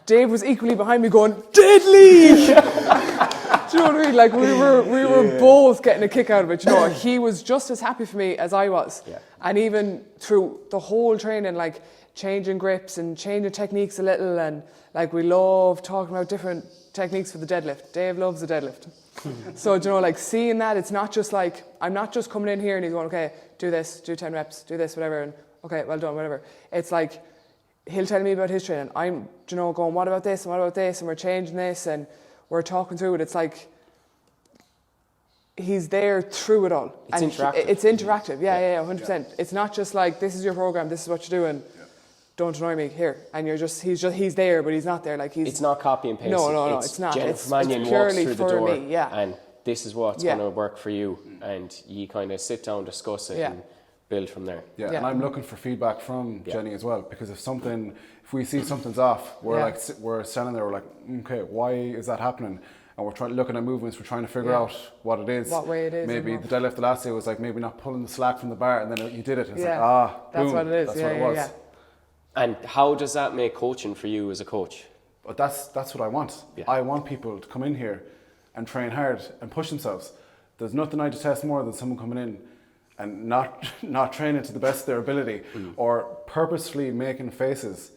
S4: Dave was equally behind me going, deadly! Do you know what I mean? Like we were both getting a kick out of it. You know, he was just as happy for me as I was.
S1: Yeah.
S4: And even through the whole training, like changing grips and changing techniques a little, and like we love talking about different techniques for the deadlift. Dave loves the deadlift. So, you know, like seeing that, it's not just like, I'm not just coming in here and he's going, okay, do this, do 10 reps, do this, whatever, and okay, well done, whatever. It's like, he'll tell me about his training. I'm, you know, going, what about this and what about this, and we're changing this and we're talking through it. It's like, he's there through it all.
S1: It's interactive.
S4: It's interactive, yeah, 100%. Yeah. It's not just like, this is your program, this is what you're doing. Don't annoy me here, and he's there, but he's not there. Like
S1: it's not copy and paste.
S4: No, it's not.
S1: It's
S4: Mannion
S1: purely walks through the door,
S4: me,
S1: and this is what's going to work for you, and you kind of sit down, discuss it, and build from there.
S3: Yeah, and I'm looking for feedback from Jenny as well, because if we see something's off, we're standing there, we're like, okay, why is that happening? And we're looking at movements, we're trying to figure out what it is.
S4: What way it is.
S3: Maybe the deadlift the last day was like maybe not pulling the slack from the bar, and then you did it. It's like,
S4: that's
S3: boom,
S4: what it is.
S3: That's what it was.
S4: Yeah.
S1: And how does that make coaching for you as a coach?
S3: But that's what I want. Yeah. I want people to come in here and train hard and push themselves. There's nothing I detest more than someone coming in and not training to the best of their ability, or purposefully making faces,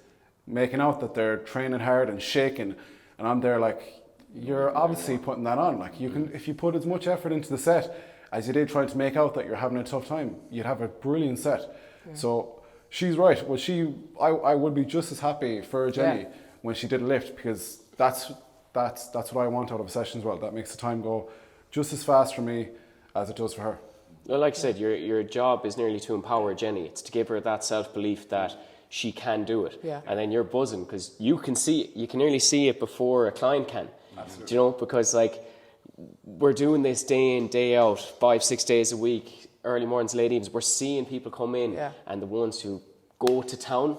S3: making out that they're training hard and shaking, and I'm there like, you're obviously putting that on. Like if you put as much effort into the set as you did trying to make out that you're having a tough time, you'd have a brilliant set. Yeah. So she's right. Well, I would be just as happy for Jenny when she did a lift, because that's what I want out of a session as well. That makes the time go just as fast for me as it does for her.
S1: Well, like I said, your job is nearly to empower Jenny. It's to give her that self-belief that she can do it. Yeah. And then you're buzzing because you can see it. You can nearly see it before a client can. Absolutely. Do you know? Because like we're doing this day in, day out, 5-6 days a week, early mornings, late evenings. We're seeing people come in, and the ones who go to town,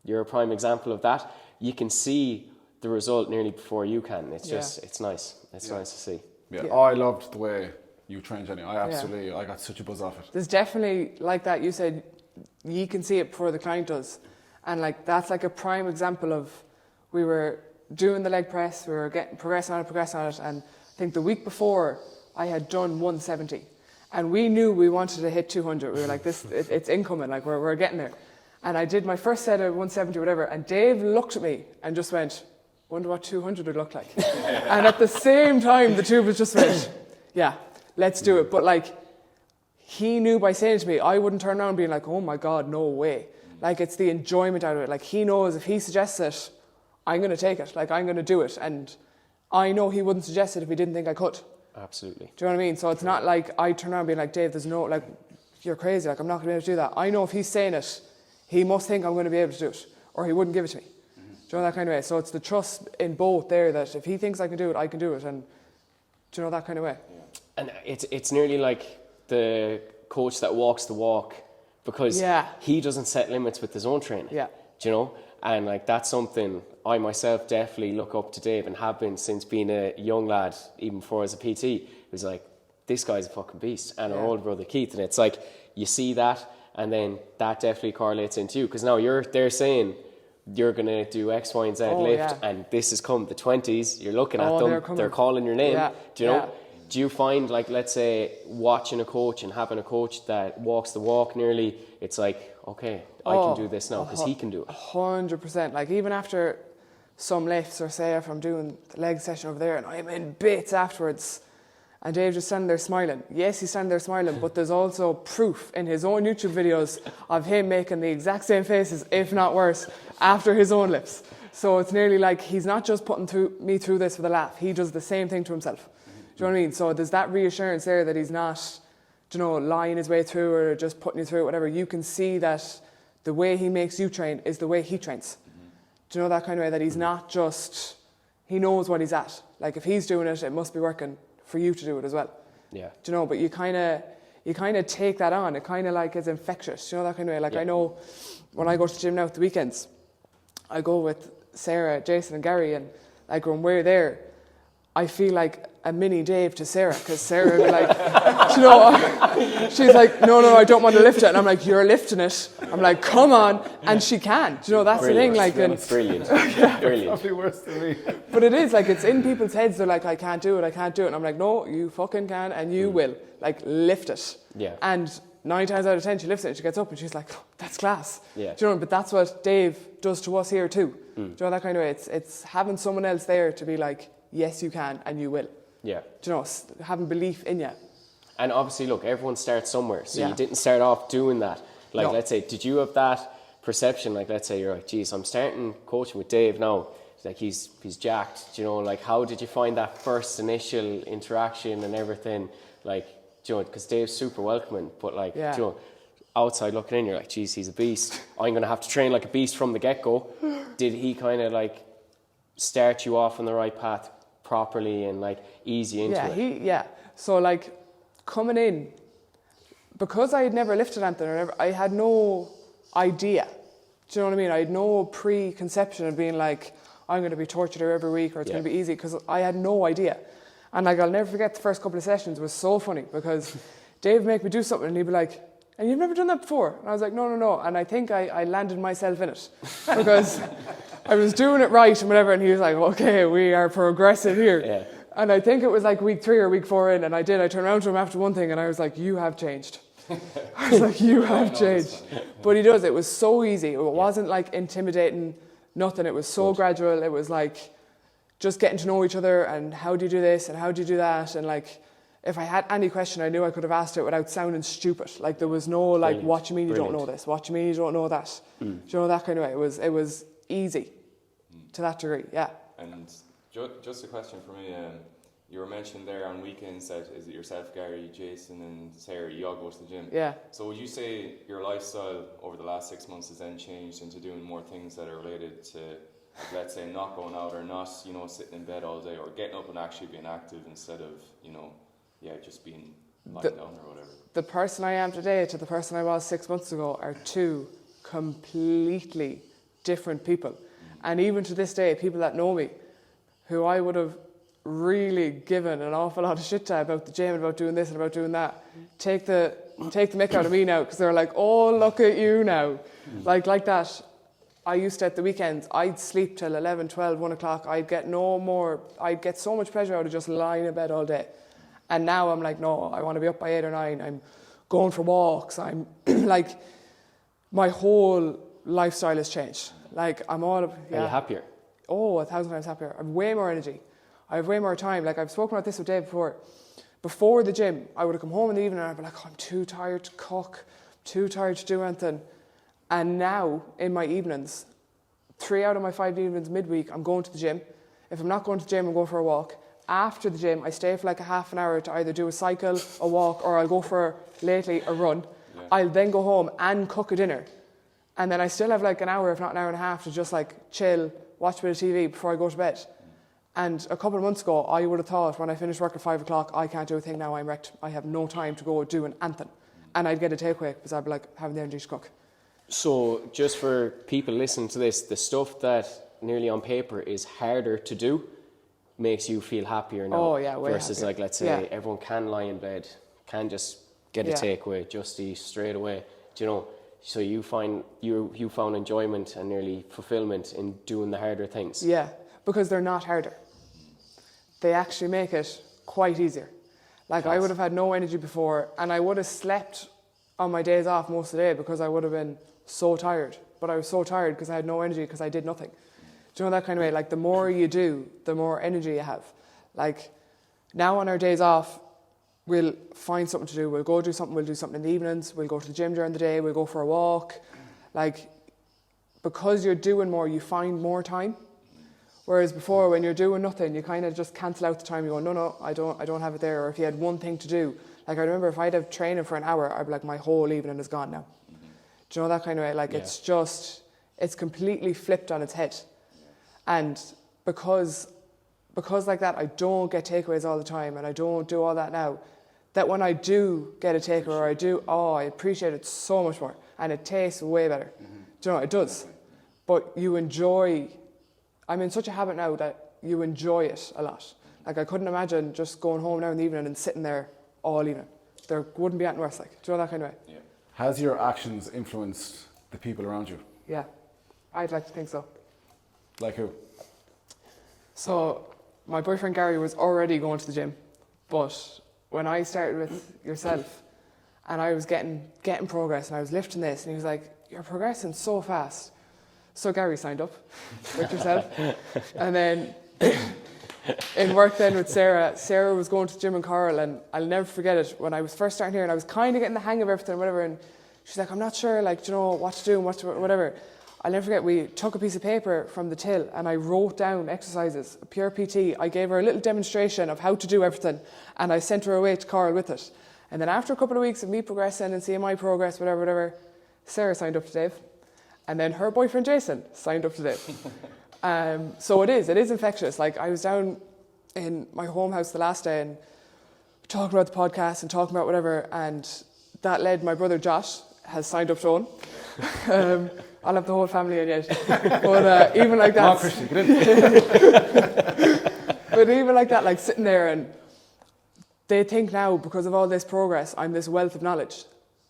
S1: you're a prime example of that. You can see the result nearly before you can. It's just, it's nice. It's nice to see.
S3: Yeah. Oh, I loved the way you trained, Jenny. I got such a buzz off it.
S4: There's definitely, like that, you said, you can see it before the client does. And like that's like a prime example of, we were doing the leg press, we were getting progressing on it, and I think the week before I had done 170. And we knew we wanted to hit 200. We were like, it's incoming, like we're getting there. And I did my first set of 170 or whatever, and Dave looked at me and just went, wonder what 200 would look like. And at the same time, the two of us just went, yeah, let's do it. But like, he knew by saying it to me, I wouldn't turn around being like, oh my God, no way. Like, it's the enjoyment out of it. Like, he knows if he suggests it, I'm going to take it. Like, I'm going to do it. And I know he wouldn't suggest it if he didn't think I could.
S1: Absolutely.
S4: Do you know what I mean? So it's not like I turn around being like, Dave, there's no, like, you're crazy. Like, I'm not going to be able to do that. I know if he's saying it, he must think I'm going to be able to do it, or he wouldn't give it to me. Do you know, that kind of way? So it's the trust in both there, that if he thinks I can do it, I can do it. And do you know, that kind of way?
S1: Yeah. And it's nearly like the coach that walks the walk, because he doesn't set limits with his own training. Yeah. Do you know? And like, that's something I myself definitely look up to Dave, and have been since being a young lad, even before as a PT. It was like, this guy's a fucking beast. And our older brother Keith, and it's like, you see that, and then that definitely correlates into you, because now they're saying you're going to do X, Y, and Z lift, and this has come the 20s, you're looking at them, they're calling your name. Do you know? Do you find, like, let's say, watching a coach and having a coach that walks the walk nearly, it's like, okay, I can do this now because he can do it?
S4: 100%. Like, even after some lifts, or say if I'm doing the leg session over there and I'm in bits afterwards, and Dave just standing there smiling. Yes, he's standing there smiling, but there's also proof in his own YouTube videos of him making the exact same faces, if not worse, after his own lifts. So it's nearly like he's not just putting me through this for the laugh. He does the same thing to himself. Do you know what I mean? So there's that reassurance there that he's not, you know, lying his way through or just putting you through it, whatever. You can see that the way he makes you train is the way he trains. Do you know, that kind of way, that he's not just, he knows what he's at. Like, if he's doing it, it must be working for you to do it as well.
S1: Yeah.
S4: Do you know? But you kind of take that on. It kind of like is infectious. Do you know that kind of way? Like I know when I go to the gym now at the weekends, I go with Sarah, Jason, and Gary, and like when we're there, I feel like a mini Dave to Sarah, because Sarah would be like, you know, she's like, no, I don't want to lift it, and I'm like, you're lifting it. I'm like, come on, and she can. Do you know, that's
S1: Brilliant.
S4: the thing. Like,
S1: Brilliant. Brilliant.
S3: Probably worse than me.
S4: But it is like it's in people's heads. They're like, I can't do it, and I'm like, no, you fucking can, and you will. Like, lift it.
S1: Yeah.
S4: And 9 times out of 10, she lifts it, and she gets up, and she's like, oh, that's class.
S1: Yeah.
S4: Do you know? But that's what Dave does to us here too. Do you know, that kind of way? It's having someone else there to be like, yes, you can, and you will.
S1: Yeah.
S4: Do you know, having belief in you.
S1: And obviously, look, everyone starts somewhere. So you didn't start off doing that. Like, let's say, did you have that perception? Like, let's say you're like, geez, I'm starting coaching with Dave now. Like, he's jacked. Do you know, like, how did you find that first initial interaction and everything? Like, do you know, because Dave's super welcoming, but like, do you know, outside looking in, you're like, geez, he's a beast. I'm going to have to train like a beast from the get-go. Did he kind of like start you off on the right path properly and like ease you into it?
S4: So like coming in, because I had never lifted anything, I had no idea. Do you know what I mean? I had no preconception of being like, I'm going to be tortured here every week or it's going to be easy, because I had no idea. And like, I'll never forget the first couple of sessions was so funny, because Dave would make me do something and he'd be like, and you've never done that before? And I was like, no. And I think I landed myself in it, because I was doing it right and whatever, and he was like, okay, we are progressive here.
S1: Yeah.
S4: And I think it was like week 3 or week 4 in, and I turned around to him after one thing and I was like, you have changed. I was like, you have changed. But he does, it was so easy. It wasn't like intimidating, nothing. It was so gradual. It was like just getting to know each other, and how do you do this and how do you do that, and like, if I had any question, I knew I could have asked it without sounding stupid. Like, there was no like, what do you mean you don't know this? What do you mean you don't know that? Do you know, that kind of way? It was easy to that degree, yeah.
S2: And just a question for me, you were mentioning there on weekends that is it yourself, Gary, Jason and Sarah, you all go to the gym.
S4: Yeah.
S2: So would you say your lifestyle over the last 6 months has then changed into doing more things that are related to, let's say, not going out or not, you know, sitting in bed all day, or getting up and actually being active instead of, you know, just being lying down or whatever?
S4: The person I am today to the person I was 6 months ago are two completely different people. And even to this day, people that know me, who I would have really given an awful lot of shit to about the gym, about doing this and about doing that, take the mick out of me now, because they're like, oh, look at you now. Like that. I used to, at the weekends, I'd sleep till 11, 12, 1 o'clock. I'd get so much pleasure out of just lying in bed all day. And now I'm like, no, I want to be up by 8 or 9. I'm going for walks. I'm like, my whole lifestyle has changed. Like, I'm all...
S1: Are you happier?
S4: Oh, 1,000 times happier. I have way more energy. I have way more time. Like, I've spoken about this with Dave before. Before the gym, I would have come home in the evening and I'd be like, oh, I'm too tired to cook, too tired to do anything. And now, in my evenings, 3 out of my 5 evenings midweek, I'm going to the gym. If I'm not going to the gym, I'm going for a walk. After the gym, I stay for like a half an hour to either do a cycle, a walk, or I'll go for, lately, a run. Yeah. I'll then go home and cook a dinner. And then I still have like an hour, if not an hour and a half, to just like chill, watch a bit of TV before I go to bed. And a couple of months ago, I would have thought when I finished work at 5 o'clock, I can't do a thing now, I'm wrecked. I have no time to go do an anthem. And I'd get a takeaway because I'd be like having the energy to cook.
S1: So just for people listening to this, the stuff that nearly on paper is harder to do makes you feel happier now.
S4: Oh, yeah, way
S1: versus
S4: happier.
S1: like, let's say everyone can lie in bed, can just get a takeaway, just eat straight away. Do you know? So you found enjoyment and nearly fulfillment in doing the harder things.
S4: Yeah, because they're not harder. They actually make it quite easier. Like, I would have had no energy before, and I would have slept on my days off most of the day because I would have been so tired. But I was so tired because I had no energy because I did nothing. Do you know, that kind of way? Like, the more you do, the more energy you have. Like, now on our days off, we'll find something to do. We'll go do something. We'll do something in the evenings. We'll go to the gym during the day. We'll go for a walk. Like, because you're doing more, you find more time. Whereas before, when you're doing nothing, you kind of just cancel out the time. You go, no, I don't have it there. Or if you had one thing to do, like, I remember if I'd have training for an hour, I'd be like, my whole evening is gone now. Do you know, that kind of way? Like, it's completely flipped on its head. And because like that, I don't get takeaways all the time, and I don't do all that now. that when I do get a takeaway or I appreciate it so much more, and it tastes way better. Do you know, it does. But you enjoy, I'm in such a habit now that you enjoy it a lot. Like, I couldn't imagine just going home now in the evening and sitting there all evening. There wouldn't be anything worse, like, do you know, that kind of way?
S2: Yeah.
S3: Has your actions influenced the people around you?
S4: Yeah, I'd like to think so.
S3: Like who?
S4: So, my boyfriend Gary was already going to the gym, but when I started with yourself, and I was getting progress, and I was lifting this, and he was like, "You're progressing so fast." So Gary signed up with yourself, and then in work then with Sarah was going to the gym in Coral, and I'll never forget it, when I was first starting here, and I was kind of getting the hang of everything, whatever, and she's like, "I'm not sure, like, do you know what to do and whatever." I'll never forget, we took a piece of paper from the till and I wrote down exercises, a pure PT. I gave her a little demonstration of how to do everything, and I sent her away to Coral with it. And then after a couple of weeks of me progressing and seeing my progress, whatever, Sarah signed up to Dave. And then her boyfriend Jason signed up to Dave. So it is infectious. Like, I was down in my home house the last day and talking about the podcast and talking about whatever, and that led my brother Josh has signed up to own. I'll have the whole family in yet. But even like that.
S3: Christian, get in.
S4: But even like that, like sitting there, and they think now, because of all this progress, I'm this wealth of knowledge.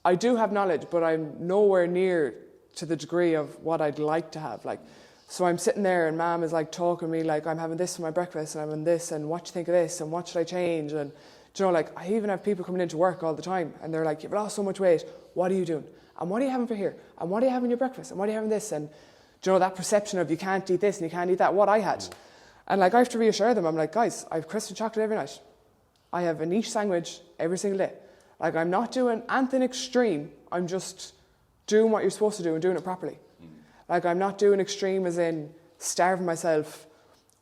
S4: I do have knowledge, but I'm nowhere near to the degree of what I'd like to have. Like, so I'm sitting there and Mum is like talking to me like, I'm having this for my breakfast and I'm having this, and what do you think of this, and what should I change? And do you know, like, I even have people coming into work all the time and they're like, "You've lost so much weight, what are you doing? And what are you having for here? And what are you having your breakfast? And what are you having this?" And do you know, that perception of you can't eat this and you can't eat that, what I had. And like, I have to reassure them. I'm like, "Guys, I have crisps and chocolate every night. I have a niche sandwich every single day. Like, I'm not doing anything extreme. I'm just doing what you're supposed to do and doing it properly. Like, I'm not doing extreme as in starving myself,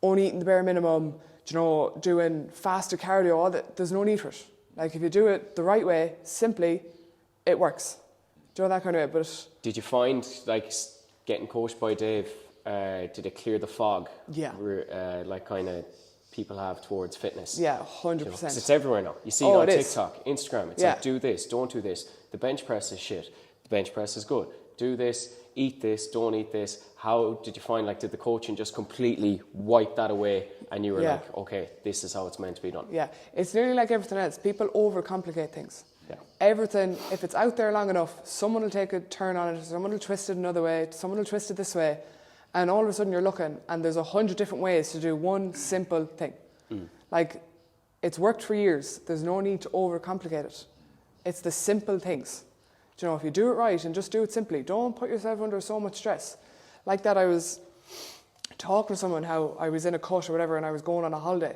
S4: only eating the bare minimum, you know, doing faster cardio, all that. There's no need for it. Like, if you do it the right way, simply, it works. Do you know, that kind of way? But
S1: did you find, like, getting coached by Dave, did it clear the fog?
S4: Yeah.
S1: Like, kind of people have towards fitness?
S4: Yeah, 100%.
S1: You know, it's everywhere now. You see it on TikTok, Instagram. It's like, do this, don't do this. The bench press is shit. The bench press is good. Do this, eat this, don't eat this. How did you find, like, did the coaching just completely wipe that away and you were like, okay, this is how it's meant to be done?
S4: Yeah, it's nearly like everything else. People overcomplicate things.
S1: Yeah.
S4: Everything, if it's out there long enough, someone will take a turn on it, someone will twist it another way, someone will twist it this way, and all of a sudden you're looking and there's 100 different ways to do one simple thing. Like, it's worked for years. There's no need to overcomplicate it. It's the simple things. Do you know, if you do it right and just do it simply, don't put yourself under so much stress. Like that, I was talking to someone how I was in a cut or whatever and I was going on a holiday,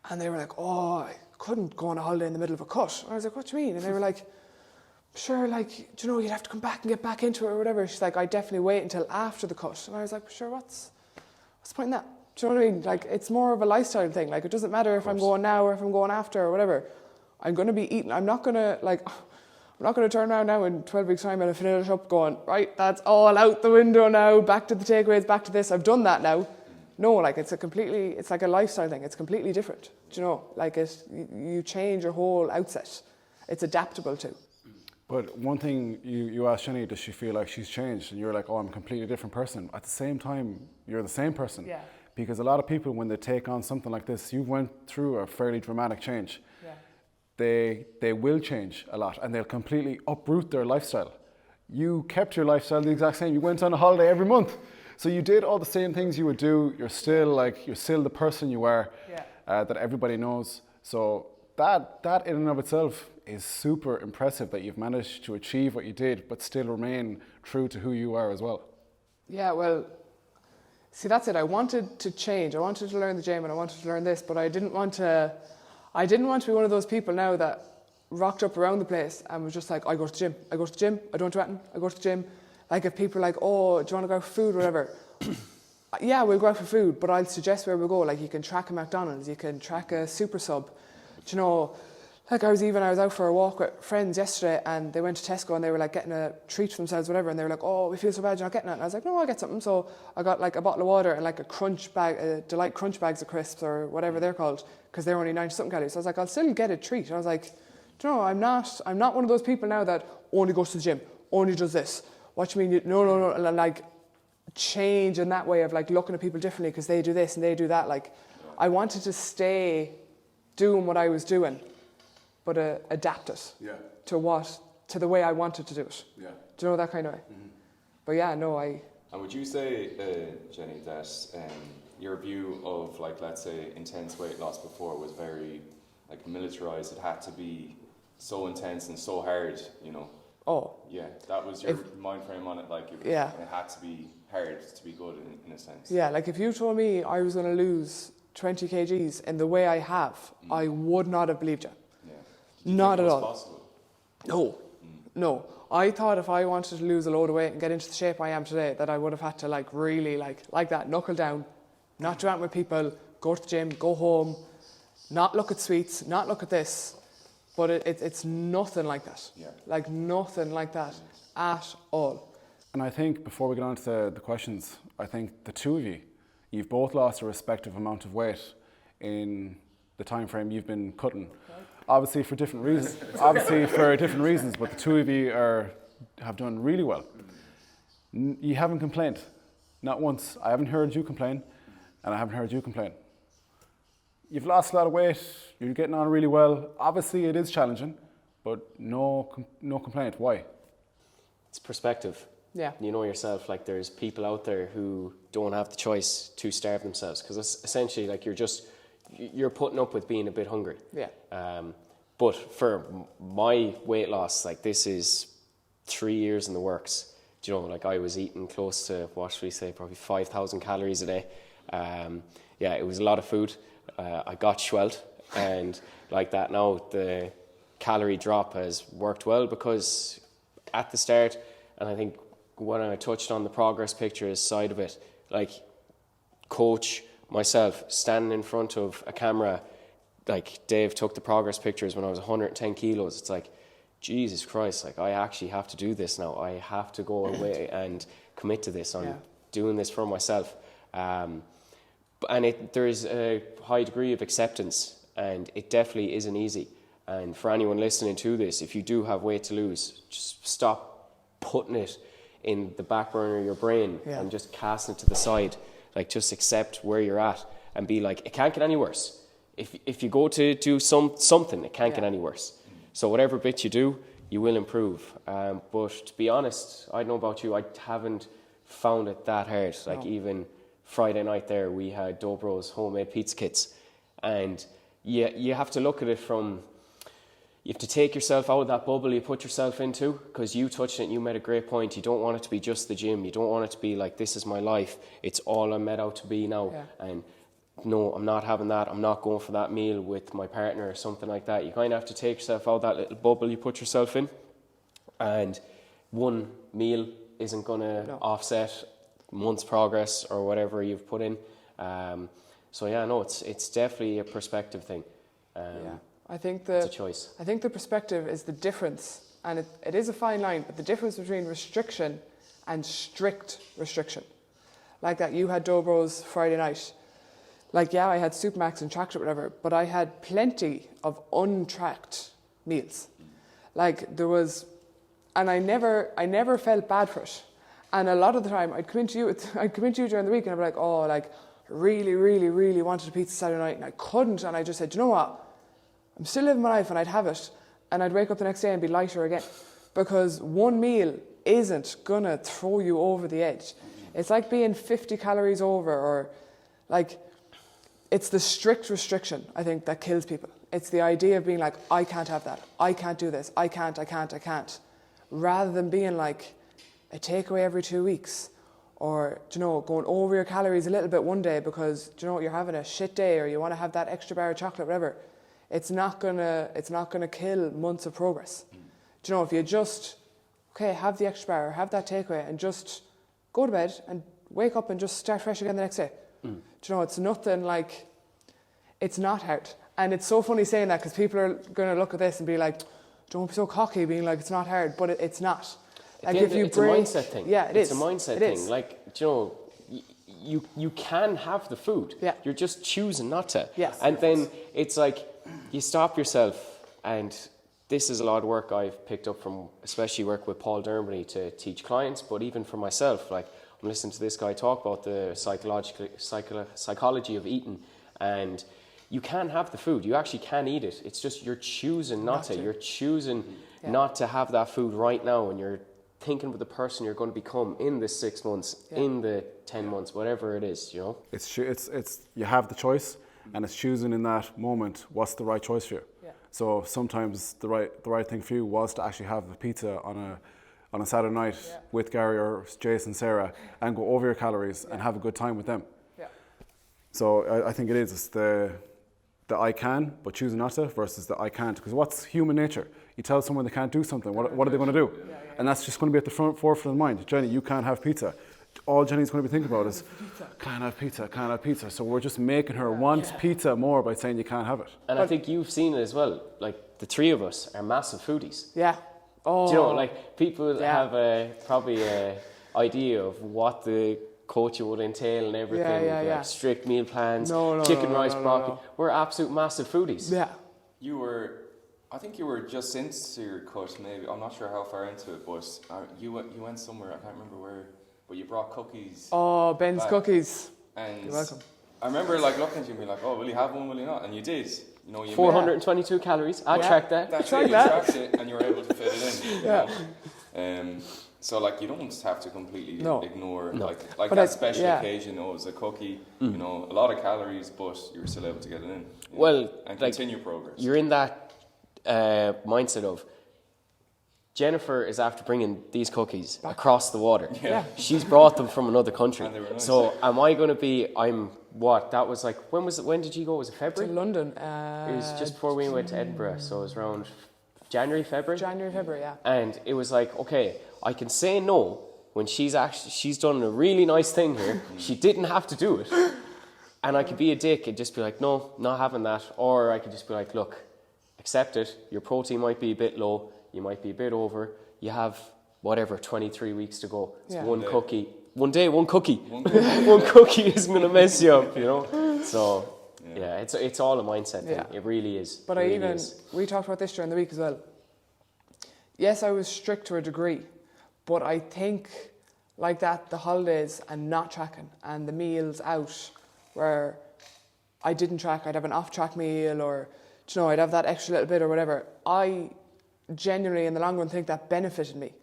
S4: and they were like, "Oh, I couldn't go on a holiday in the middle of a cut." And I was like, "What do you mean?" And they were like, "Sure, like, do you know, you'd have to come back and get back into it or whatever." She's like, "I definitely wait until after the cut." And I was like, "Sure, what's the point in that?" Do you know what I mean? Like, it's more of a lifestyle thing. Like, it doesn't matter if I'm going now or if I'm going after or whatever. I'm going to be eating. I'm not going to turn around now in 12 weeks' time and finish up going, "Right, that's all out the window now, back to the takeaways, back to this, I've done that now." No, like, it's like a lifestyle thing. It's completely different. Do you know? Like, you change your whole outset. It's adaptable too.
S3: But one thing you asked Jenny, does she feel like she's changed? And you're like, "Oh, I'm a completely different person." At the same time, you're the same person.
S4: Yeah.
S3: Because a lot of people, when they take on something like this, you went through a fairly dramatic change.
S4: Yeah.
S3: They will change a lot and they'll completely uproot their lifestyle. You kept your lifestyle the exact same. You went on a holiday every month. So you did all the same things you would do. You're still the person you are, that everybody knows. So that in and of itself is super impressive, that you've managed to achieve what you did, but still remain true to who you are as well.
S4: Yeah, well, see, that's it. I wanted to change. I wanted to learn the gym and I wanted to learn this, but I didn't want to be one of those people now that rocked up around the place and was just like, "I go to the gym, I go to the gym, I don't do anything, I go to the gym." Like, if people are like, "Oh, do you want to go out for food or whatever?" Yeah, we'll go out for food, but I'll suggest where we'll go. Like, you can track a McDonald's, you can track a Super Sub. Do you know, like, I was out for a walk with friends yesterday and they went to Tesco and they were like getting a treat for themselves, whatever, and they were like, "Oh, we feel so bad you're not getting it." And I was like, "No, I'll get something." So I got like a bottle of water and like a crunch bag, Delight crunch bags of crisps or whatever they're called, because they're only 90-something calories. So I was like, "I'll still get a treat." And I was like, Do you know, I'm not one of those people now that only goes to the gym, only does this. What do you mean? No, and like change in that way of like looking at people differently because they do this and they do that. Like, I wanted to stay doing what I was doing, but adapt it to the way I wanted to do it.
S3: Yeah.
S4: Do you know, that kind of way? Mm-hmm. But yeah, no,
S2: And would you say, Jenny, that your view of, like, let's say, intense weight loss before was very, like, militarized? It had to be so intense and so hard, you know?
S4: Oh.
S2: Yeah, that was your mind frame on it. Like, it had to be hard to be good in a sense.
S4: Yeah, like if you told me I was going to lose 20 kgs in the way I have, I would not have believed you. Yeah. Not at all.
S2: Possible?
S4: No. I thought if I wanted to lose a load of weight and get into the shape I am today, that I would have had to like really like that, knuckle down, not do out with people, go to the gym, go home, not look at sweets, not look at this. But it's nothing like that. Yeah. Like nothing like that at all.
S3: And I think before we get on to the questions, I think the two of you've both lost a respective amount of weight in the time frame you've been cutting. Obviously for different reasons. But the two of you have done really well. You haven't complained, not once. I haven't heard you complain, and I haven't heard you complain. You've lost a lot of weight. You're getting on really well. Obviously, it is challenging, but no complaint. Why?
S1: It's perspective.
S4: Yeah.
S1: You know yourself, like there's people out there who don't have the choice to starve themselves because it's essentially like you're putting up with being a bit hungry.
S4: Yeah.
S1: But for my weight loss, like this is 3 years in the works. Do you know, like I was eating close to, what should we say, probably 5,000 calories a day. Yeah, it was a lot of food. I got swelled, and like that now the calorie drop has worked well because at the start, and I think when I touched on the progress pictures side of it, like coach, myself, standing in front of a camera, like Dave took the progress pictures when I was 110 kilos. It's like, Jesus Christ, like I actually have to do this now. I have to go away and commit to this. I'm doing this for myself. And there is a high degree of acceptance, and it definitely isn't easy. And for anyone listening to this, if you do have weight to lose, just stop putting it in the back burner of your brain and just casting it to the side. Like, just accept where you're at and be like, it can't get any worse. If you go to do something, it can't get any worse. So whatever bit you do, you will improve. But to be honest, I don't know about you, I haven't found it that hard. Like even Friday night there, we had Dobro's homemade pizza kits. And you have to look at it from, you have to take yourself out of that bubble you put yourself into, because you touched it and you made a great point. You don't want it to be just the gym. You don't want it to be like, this is my life. It's all I'm made out to be now. Yeah. And no, I'm not having that. I'm not going for that meal with my partner or something like that. You kind of have to take yourself out of that little bubble you put yourself in. And one meal isn't going to offset month's progress or whatever you've put in. So yeah, no, it's definitely a perspective thing.
S4: I think
S1: it's a choice.
S4: I think the perspective is the difference, and it is a fine line, but the difference between restriction and strict restriction. Like that, you had Dobro's Friday night. Like, yeah, I had Supermax and tracked it, whatever, but I had plenty of untracked meals. Like there was, and I never felt bad for it. And a lot of the time, I'd come into you during the week, and I'd be like, oh, like really, really, really wanted a pizza Saturday night, and I couldn't, and I just said, you know what? I'm still living my life, and I'd have it, and I'd wake up the next day and be lighter again, because one meal isn't gonna throw you over the edge. It's like being 50 calories over, or like, it's the strict restriction, I think, that kills people. It's the idea of being like, I can't have that, I can't do this, I can't, rather than being like a takeaway every 2 weeks, or, you know, going over your calories a little bit one day because, you know, you're having a shit day, or you want to have that extra bar of chocolate, whatever. It's not gonna kill months of progress. Do you know, if you just, have the extra bar, or have that takeaway, and just go to bed and wake up and just start fresh again the next day. Do you know, it's nothing like, it's not hard. And it's so funny saying that, because people are going to look at this and be like, don't be so cocky being like, it's not hard, but it's not. Like
S1: it's a mindset thing.
S4: Yeah,
S1: it's a mindset thing. Like, do you know, you can have the food.
S4: Yeah.
S1: You're just choosing not to.
S4: Yes.
S1: And then it's like, you stop yourself and this is a lot of work I've picked up from, especially work with Paul Dermody to teach clients, but even for myself. Like, I'm listening to this guy talk about the psychology of eating, and you can have the food. You actually can eat it. It's just you're choosing not to. You're choosing not to have that food right now, and you're thinking of the person you're going to become in the 6 months, in the 10 months, whatever it is, you know.
S3: It's you have the choice, and it's choosing in that moment what's the right choice for you. Yeah. So sometimes the right thing for you was to actually have a pizza on a Saturday night with Gary or Jason, Sarah, and go over your calories and have a good time with them. Yeah. So I think it's the I can, but choosing not to, versus the I can't. Because what's human nature? You tell someone they can't do something, what are they going to do? And that's just going to be at the forefront of the mind. Jenny, you can't have pizza. All Jenny's going to be thinking about is, can't have pizza. So we're just making her want pizza more by saying you can't have it.
S1: And I think you've seen it as well. Like, the three of us are massive foodies.
S4: Yeah. Oh.
S1: Do you know, like, people have probably a idea of what the coaching would entail and everything. Like strict meal plans, chicken, rice, broccoli. We're absolute massive foodies.
S4: Yeah.
S2: I think you were just into your cut, maybe. I'm not sure how far into it, but you went somewhere, I can't remember where, but you brought cookies.
S4: Oh, Ben's back. Cookies.
S2: And
S4: you're welcome.
S2: I remember like looking at you and being like, oh, will you have one, will you not? And you did. You know, you
S1: 422 calories. I tracked that.
S2: That's it, you tracked it, and you were able to fit it in. You know? So like, you don't have to completely ignore like that special occasion. Oh, it was a cookie. You know, a lot of calories, but you were still able to get it in.
S1: Well,
S2: and continue progress.
S1: You're in that mindset of Jennifer is after bringing these cookies across the water. Yeah. She's brought them from another country. And they were nice. So am I going to be? That was like, when did you go? Was it February?
S4: To London.
S1: It was just before we went to Edinburgh, so it was around January, February, yeah. And it was like, okay, I can say no when she's done a really nice thing here. She didn't have to do it, and I could be a dick and just be like, no, not having that. Or I could just be like, look, accept it. Your protein might be a bit low. You might be a bit over. You have 23 weeks to go. It's one cookie. One day, one cookie. One cookie isn't going to mess you up, you know. So it's all a mindset thing. It really is.
S4: But we talked about this during the week as well. Yes, I was strict to a degree, but I think like that, the holidays and not tracking and the meals out where I didn't track, I'd have an off-track meal, or I'd have that extra little bit or whatever. I genuinely, in the long run, think that benefited me.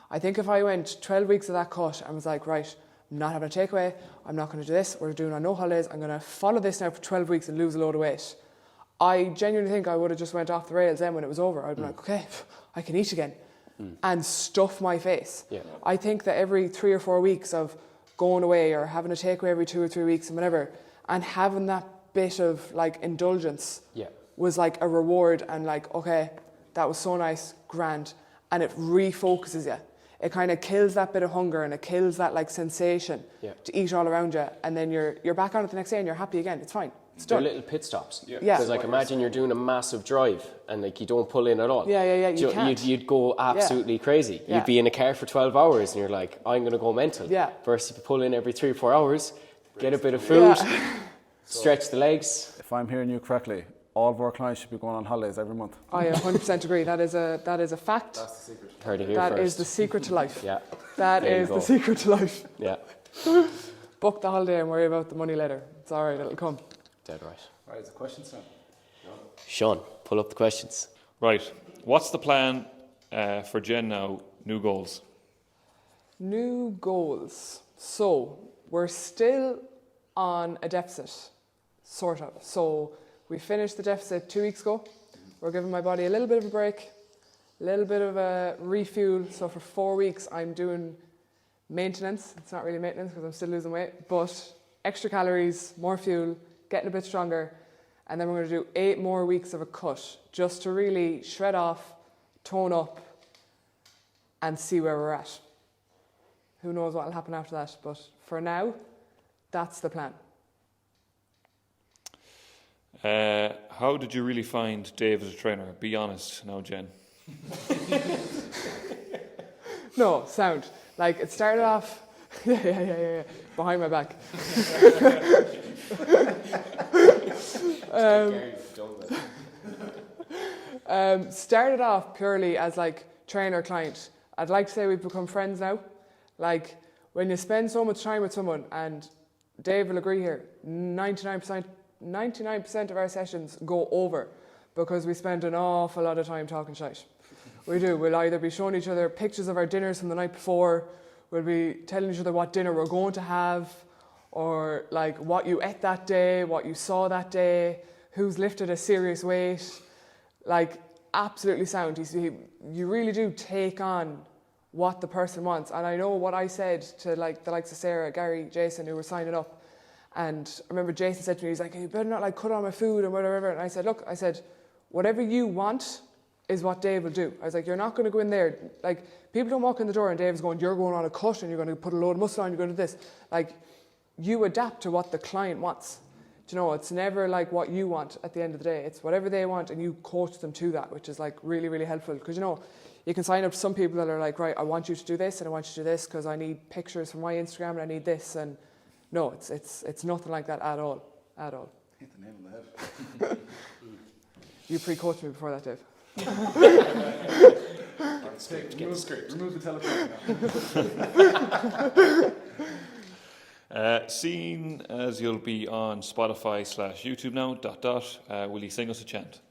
S4: I think if I went 12 weeks of that cut and was like, right, I'm not having a takeaway, I'm not going to do this, we're doing our no holidays, I'm going to follow this now for 12 weeks and lose a load of weight, I genuinely think I would have just went off the rails then when it was over. I'd be like, okay, I can eat again, and stuff my face. Yeah. I think that every 3 or 4 weeks of going away or having a takeaway every 2 or 3 weeks and whatever, and having that bit of like indulgence was like a reward, and like, okay, that was so nice, grand, and it refocuses you. It kind of kills that bit of hunger, and it kills that like sensation to eat all around you, and then you're back on it the next day and you're happy again. It's fine. It's done.
S1: They're little pit stops. Because like, imagine you're doing a massive drive and like you don't pull in at all.
S4: You can't.
S1: You'd go absolutely crazy. You'd be in a car for 12 hours and you're like, I'm going to go mental. Versus if you pull in every 3 or 4 hours, get a bit of food, stretch the legs.
S3: If I'm hearing you correctly, all of our clients should be going on holidays every month.
S4: I 100% agree. That is a fact.
S2: That's the secret.
S1: Heard it here
S4: that
S1: first.
S4: is the secret to life.
S1: That
S4: is the secret to life. Book the holiday and worry about the money later. It's all right, it'll come.
S1: Dead right.
S3: Right, it's a question, Sam.
S1: Sean, pull up the questions.
S5: Right. What's the plan for Jen now? New goals?
S4: New goals. So, we're still on a deficit, sort of. So, we finished the deficit 2 weeks ago. We're giving my body a little bit of a break, a little bit of a refuel. So for 4 weeks, I'm doing maintenance. It's not really maintenance because I'm still losing weight, but extra calories, more fuel, getting a bit stronger. And then we're going to do 8 more weeks of a cut just to really shred off, tone up, and see where we're at. Who knows what will happen after that, but for now, that's the plan.
S5: How did you really find Dave as a trainer? Be honest now, Jen.
S4: No, sound. Like, it started off... yeah. Behind my back. Started off purely as like trainer-client. I'd like to say we've become friends now. Like when you spend so much time with someone, and Dave will agree here, 99% of our sessions go over because we spend an awful lot of time talking shite. We do. We'll either be showing each other pictures of our dinners from the night before, we'll be telling each other what dinner we're going to have, or like what you ate that day, what you saw that day, who's lifted a serious weight. Like absolutely sound. You really do take on what the person wants. And I know what I said to like the likes of Sarah, Gary, Jason, who were signing up. And I remember Jason said to me, he's like, you better not like cut on my food and whatever. And I said, look, whatever you want is what Dave will do. I was like, you're not going to go in there. Like, people don't walk in the door and Dave's going, you're going on a cut and you're going to put a load of muscle on, you're going to do this. Like, you adapt to what the client wants. Do you know, it's never like what you want at the end of the day. It's whatever they want and you coach them to that, which is like really, really helpful. Because, you know, you can sign up to some people that are like, right, I want you to do this and I want you to do this because I need pictures from my Instagram and I need this. And no, it's nothing like that at all. At all.
S3: Hit the nail on the head.
S4: You pre-coached me before that, Dave.
S1: Get the script.
S3: Remove the telephone
S5: now. Seeing as you'll be on Spotify/YouTube now, will you sing us a chant?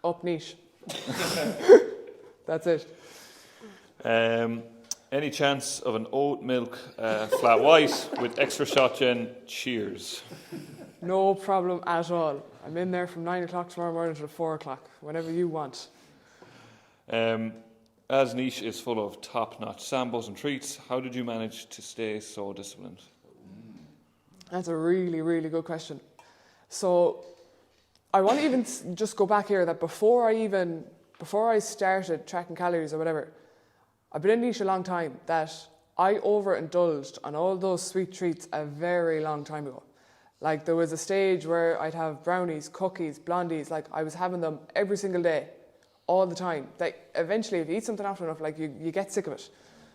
S4: Up niche. That's it.
S5: Any chance of an oat milk flat white with extra shot, Jen? Cheers.
S4: No problem at all. I'm in there from 9 o'clock tomorrow morning till 4 o'clock, whenever you want.
S5: As niche is full of top-notch sambos and treats, how did you manage to stay so disciplined?
S4: That's a really, really good question. So I want to even just go back here that before I started tracking calories or whatever, I've been in niche a long time, that I overindulged on all those sweet treats a very long time ago. Like there was a stage where I'd have brownies, cookies, blondies, like I was having them every single day, all the time. Like eventually if you eat something often enough, like you get sick of it.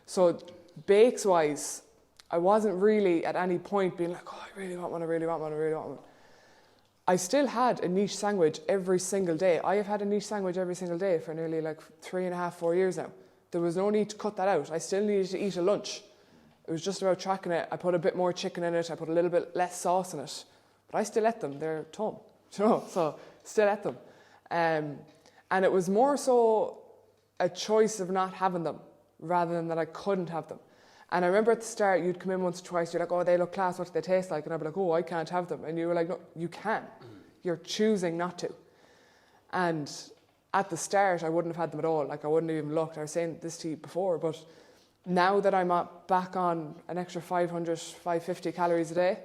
S4: So bakes wise, I wasn't really at any point being like, oh, I really want one. I still had a niche sandwich every single day. I have had a niche sandwich every single day for nearly like 3.5, 4 years now. There was no need to cut that out. I still needed to eat a lunch. It was just about tracking it. I put a bit more chicken in it. I put a little bit less sauce in it. But I still ate them. They're tom, you know, so still ate them. And it was more so a choice of not having them rather than that I couldn't have them. And I remember at the start, you'd come in once or twice, you're like, oh, they look class, what do they taste like? And I'd be like, oh, I can't have them. And you were like, no, you can. You're choosing not to. And at the start, I wouldn't have had them at all. Like, I wouldn't have even looked. I was saying this to you before, but now that I'm back on an extra 500, 550 calories a day,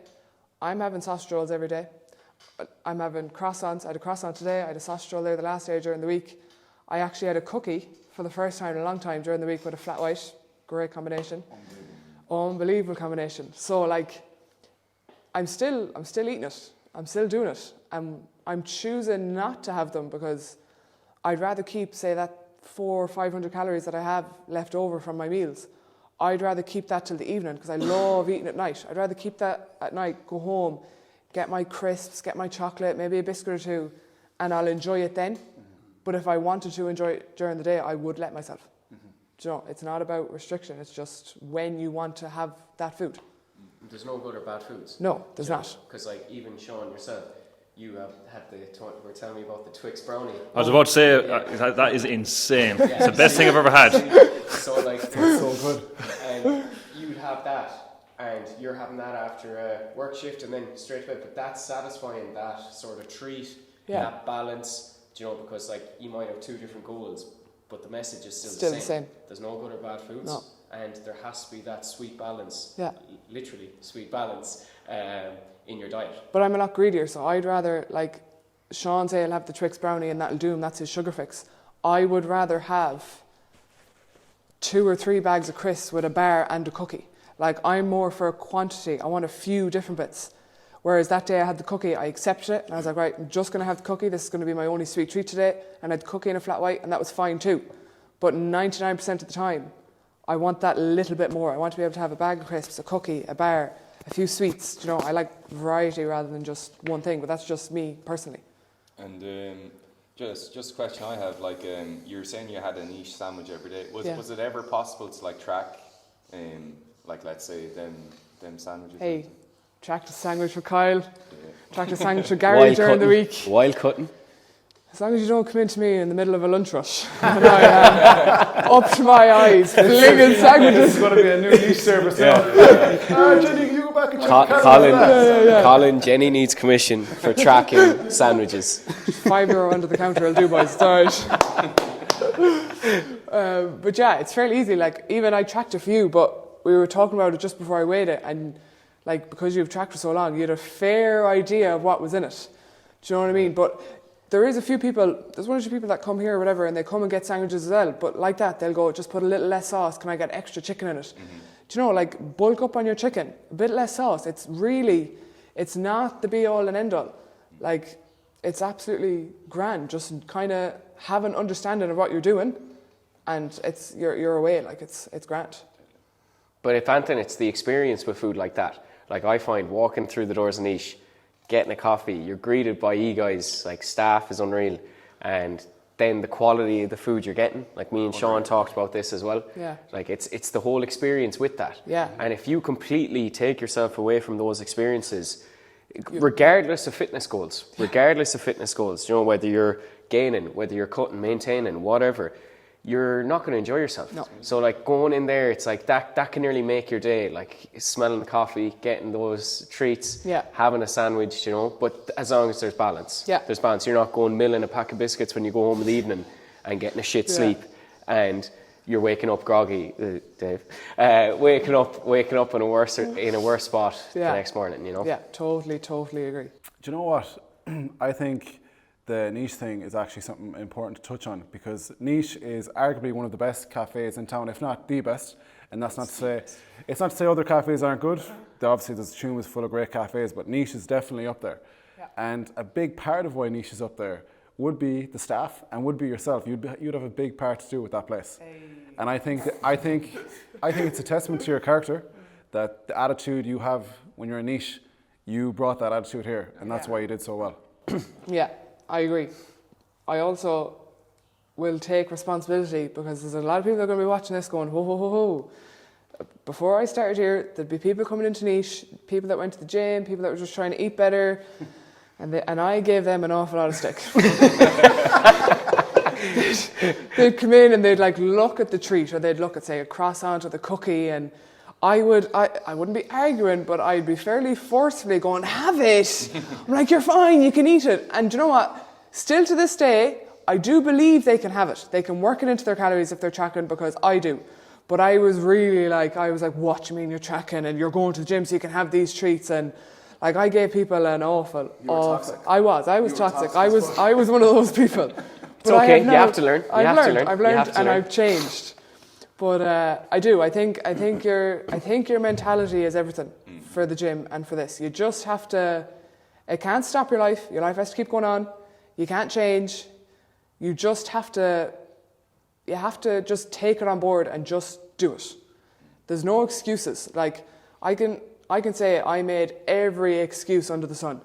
S4: I'm having sausage rolls every day. I'm having croissants. I had a croissant today. I had a sausage roll there the last day during the week. I actually had a cookie for the first time in a long time during the week with a flat white. Great combination. Unbelievable combination. So, like, I'm still eating it. I'm still doing it. I'm choosing not to have them because I'd rather keep, say, that 400 or 500 calories that I have left over from my meals. I'd rather keep that till the evening because I love eating at night. I'd rather keep that at night, go home, get my crisps, get my chocolate, maybe a biscuit or two, and I'll enjoy it then. But if I wanted to enjoy it during the day, I would let myself. Do you know, it's not about restriction. It's just when you want to have that food.
S1: There's no good or bad foods.
S4: No, there's not.
S1: Because, like, even Sean yourself, you had were telling me about the Twix brownie.
S5: I was about to say, that is insane. Yeah, it's the best thing I've ever had.
S1: So, like,
S3: It's so good.
S1: And you'd have that, and you're having that after a work shift, and then straight away. But that's satisfying, that sort of treat, that balance. Do you know, because like you might have two different goals, but the message is still the same. There's no good or bad foods, and there has to be that sweet balance. Yeah, literally sweet balance. In your diet.
S4: But I'm a lot greedier, so I'd rather, like Sean say, I'll have the Twix brownie and that'll do him, that's his sugar fix. I would rather have 2 or 3 bags of crisps with a bar and a cookie. Like, I'm more for quantity. I want a few different bits. Whereas that day I had the cookie, I accepted it, and I was like, right, I'm just going to have the cookie. This is going to be my only sweet treat today. And I had the cookie in a flat white, and that was fine too. But 99% of the time, I want that little bit more. I want to be able to have a bag of crisps, a cookie, a bar, a few sweets. You know, I like variety rather than just one thing, but that's just me personally.
S2: And Just a question I have, like you were saying you had a niche sandwich every day. Was it ever possible to like track, like let's say them sandwiches?
S4: Hey, track the sandwich for Kyle. Track the sandwich for Gary during the week.
S1: While cutting.
S4: As long as you don't come into me in the middle of a lunch rush, and I am up to my eyes, flinging sandwiches.
S3: It's going to be a new niche service now. Jenny, you go back and check
S1: Colin, Jenny needs commission for tracking sandwiches.
S4: €5 under the counter, I'll do, boys. It's all right. But yeah, it's fairly easy. Like, even I tracked a few, but we were talking about it just before I weighed it, and like, because you've tracked for so long, you had a fair idea of what was in it. Do you know what I mean? But there's one or two people that come here or whatever, and they come and get sandwiches as well. But like that, they'll go, just put a little less sauce. Can I get extra chicken in it? Mm-hmm. Do you know, like, bulk up on your chicken. A bit less sauce. It's not the be all and end all. Like, it's absolutely grand. Just kind of have an understanding of what you're doing, and you're away. Like, it's grand.
S1: But if anything, it's the experience with food like that. Like, I find walking through the doors of Niche, getting a coffee, you're greeted by guys, like, staff is unreal, and then the quality of the food you're getting, like me and Sean talked about this as well.
S4: Yeah.
S1: Like, it's the whole experience with that.
S4: Yeah.
S1: And if you completely take yourself away from those experiences, regardless of fitness goals, you know, whether you're gaining, whether you're cutting, maintaining, whatever, you're not going to enjoy yourself.
S4: No.
S1: So, like, going in there, it's like that can nearly make your day, like smelling the coffee, getting those treats, having a sandwich, you know, but as long as there's balance.
S4: Yeah.
S1: There's balance. You're not going milling a pack of biscuits when you go home in the evening and getting a shit sleep and you're waking up groggy, Dave, waking up in a worse spot the next morning, you know.
S4: Yeah, totally agree.
S3: Do you know what? I think the Niche thing is actually something important to touch on, because Niche is arguably one of the best cafes in town, if not the best. And that's not to say, it's not to say other cafes aren't good. Obviously, there's Tuam is full of great cafes, but Niche is definitely up there. Yeah. And a big part of why Niche is up there would be the staff and would be yourself. You'd have a big part to do with that place. Hey. And I think it's a testament to your character that the attitude you have when you're in Niche, you brought that attitude here, and that's why you did so well.
S4: Yeah. I agree. I also will take responsibility, because there's a lot of people that are going to be watching this going, ho, ho, ho, ho. Before I started here, there'd be people coming into Niche, people that went to the gym, people that were just trying to eat better, and I gave them an awful lot of stick. They'd come in and they'd like look at the treat, or they'd look at, say, a croissant or the cookie, and I wouldn't be arguing, but I'd be fairly forcefully going, have it. I'm like, you're fine, you can eat it. And do you know what? Still to this day, I do believe they can have it. They can work it into their calories if they're tracking, because I do. But I was like, what do you mean you're tracking and you're going to the gym so you can have these treats? And like, I gave people an awful.
S3: Toxic.
S4: I was toxic. I was one of those people.
S1: It's okay, you have to learn. I've learned
S4: and I've changed. But I do. I think your mentality is everything for the gym and for this. You just have to. It can't stop your life. Your life has to keep going on. You can't change. You just have to. You have to just take it on board and just do it. There's no excuses. Like, I can say I made every excuse under the sun.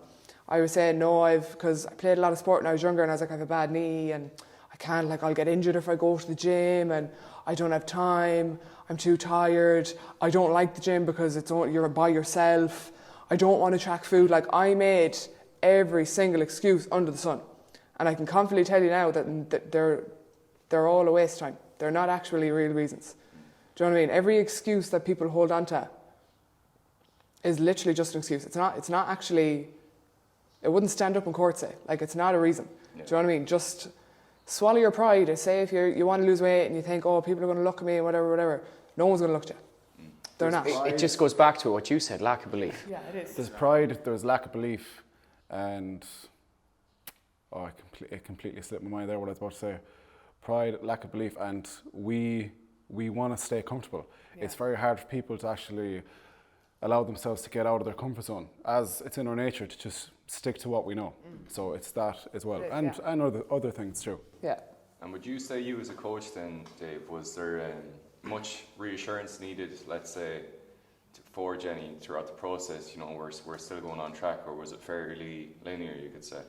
S4: I was saying no, because I played a lot of sport when I was younger, and I was like, I have a bad knee and I can't, like, I'll get injured if I go to the gym, and I don't have time, I'm too tired, I don't like the gym because you're by yourself, I don't want to track food. Like, I made every single excuse under the sun, and I can confidently tell you now that they're all a waste of time. They're not actually real reasons. Do you know what I mean? Every excuse that people hold on to is literally just an excuse. It's not actually, it wouldn't stand up in court, say. Like, it's not a reason. Yeah. Do you know what I mean? Just swallow your pride. Say if you want to lose weight and you think, oh, people are going to look at me and whatever, no one's going to look at you. They're not.
S1: It just goes back to what you said, lack of belief.
S4: Yeah, it is.
S3: There's pride, there's lack of belief, and it completely slipped my mind there what I was about to say. Pride, lack of belief, and we want to stay comfortable. Yeah. It's very hard for people to actually allow themselves to get out of their comfort zone, as it's in our nature to just stick to what we know. So it's that as well, and other things too.
S4: Yeah.
S2: And would you say, you as a coach then, Dave, was there much reassurance needed, let's say, for Jenny throughout the process? You know, we're still going on track, or was it fairly linear, you could say?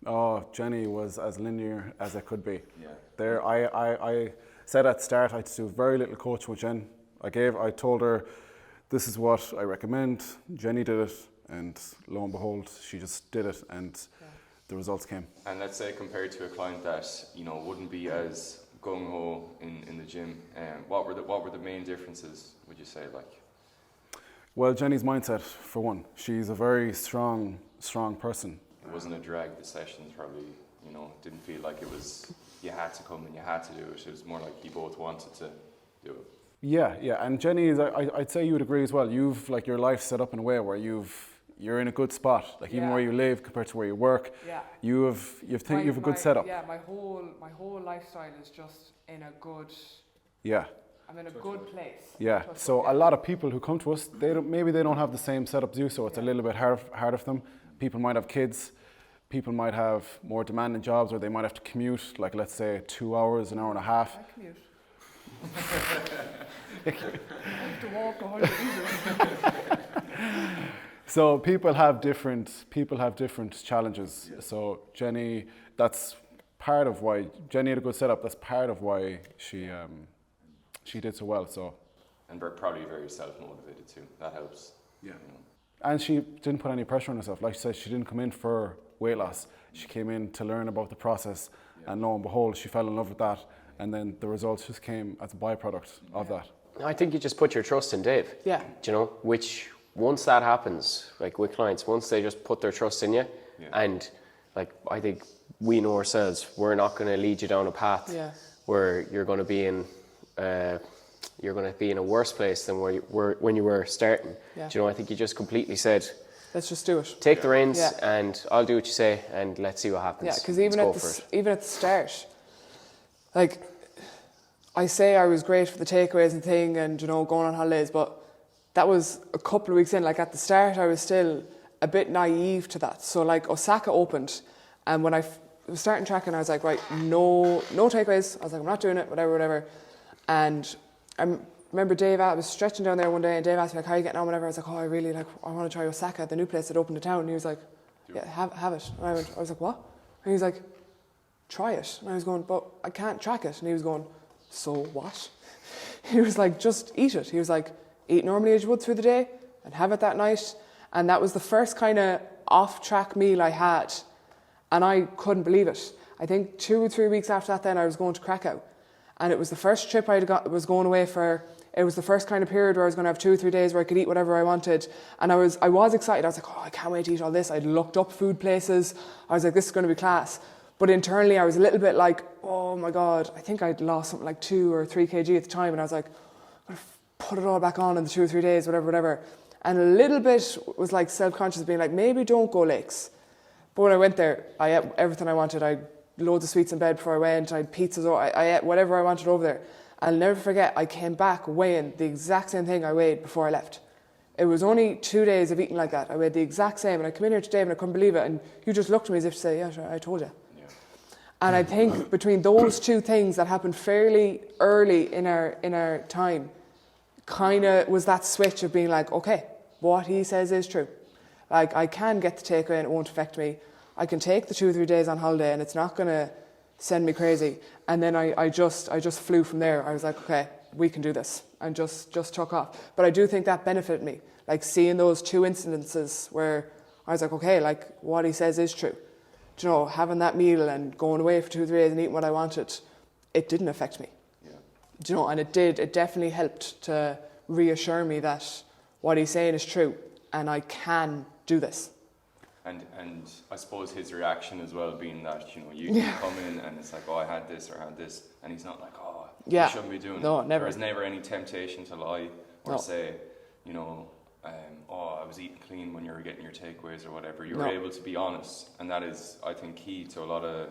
S3: Oh, Jenni was as linear as it could be.
S2: Yeah.
S3: There, I said at the start I had to do very little coaching with Jen. I told her, this is what I recommend. Jenni did it, and lo and behold, she just did it, and the results came.
S2: And let's say compared to a client that wouldn't be as gung ho in the gym, what were the main differences? Would you say like?
S3: Well, Jenni's mindset for one. She's a very strong person.
S2: It wasn't a drag. The sessions probably didn't feel like it was you had to come and you had to do it. It was more like you both wanted to do it.
S3: Yeah, and Jenni is. I'd say you would agree as well. You've like your life set up in a way where you're in a good spot. Like even where you live compared to where you work.
S4: Yeah.
S3: You've a good setup.
S4: Yeah, my whole lifestyle is just in a good.
S3: Yeah.
S4: I'm in a good place.
S3: Yeah. So a lot of people who come to us, they don't have the same setup as you. So it's a little bit hard for them. People might have kids. People might have more demanding jobs, or they might have to commute. Like let's say 2 hours, an hour and a half.
S4: I commute. I have to walk 100 meters.
S3: So people have different challenges. Yeah. So Jenni, that's part of why Jenni had a good setup. That's part of why she did so well. So,
S2: and probably very self-motivated too. That helps.
S3: Yeah. And she didn't put any pressure on herself. Like she said, she didn't come in for weight loss. She came in to learn about the process, and lo and behold, she fell in love with that. And then the results just came as a byproduct of that.
S1: I think you just put your trust in Dave.
S4: Yeah.
S1: Which once that happens, like with clients, once they just put their trust in you, and like I think we know ourselves, we're not going to lead you down a path where you're going to be in a worse place than when you were starting. Yeah. I think you just completely said,
S4: let's just do it.
S1: Take the reins, and I'll do what you say, and let's see what happens.
S4: Yeah, because even at the start, like I say, I was great for the takeaways and thing, and going on holidays, but that was a couple of weeks in. Like at the start, I was still a bit naive to that. So like Osaka opened, and when I was starting tracking, I was like, right, no takeaways. I was like, I'm not doing it, whatever. And I remember Dave, I was stretching down there one day, and Dave asked me, like, how are you getting on, whatever. I was like, I want to try Osaka, the new place that opened in town. And he was like, yeah, have it. And I was like, what? And he was like, try it. And I was going, but I can't track it. And he was going, so what? He was like, just eat it. He was like, eat normally as you would through the day and have it that night. And that was the first kind of off-track meal I had. And I couldn't believe it. I think 2 or 3 weeks after that then I was going to Krakow. And it was the first trip was going away for. It was the first kind of period where I was going to have 2 or 3 days where I could eat whatever I wanted. And I was excited. I was like, I can't wait to eat all this. I'd looked up food places. I was like, this is going to be class. But internally I was a little bit like, oh my God, I think I'd lost something like 2 or 3 kg at the time. And I was like, I'm going to put it all back on in the 2 or 3 days, whatever. And a little bit was like self-conscious, being like, maybe don't go lakes. But when I went there, I ate everything I wanted. I had loads of sweets in bed before I went. I had pizzas. I ate whatever I wanted over there. I'll never forget, I came back weighing the exact same thing I weighed before I left. It was only 2 days of eating like that. I weighed the exact same. And I come in here today and I couldn't believe it. And you just looked at me as if to say, yeah, sure, I told you. Yeah. And I think between those 2 things that happened fairly early in our time, kind of was that switch of being like, okay, what he says is true. Like, I can get the takeaway and it won't affect me. I can take the 2 or 3 days on holiday and it's not going to send me crazy. And then I just flew from there. I was like, okay, we can do this, and just took off. But I do think that benefited me, like seeing those 2 incidences where I was like, okay, like what he says is true. Do you know, having that meal and going away for 2 or 3 days and eating what I wanted, it didn't affect me. Yeah. Do you know, and it definitely helped to reassure me that what he's saying is true and I can do this.
S2: And I suppose his reaction as well being that, you come in and it's like, oh, I had this, and he's not like, oh, you shouldn't be doing
S4: no,
S2: it.
S4: Never.
S2: There's never any temptation to lie or say, oh, I was eating clean when you were getting your takeaways or whatever. You were able to be honest, and that is, I think, key to a lot of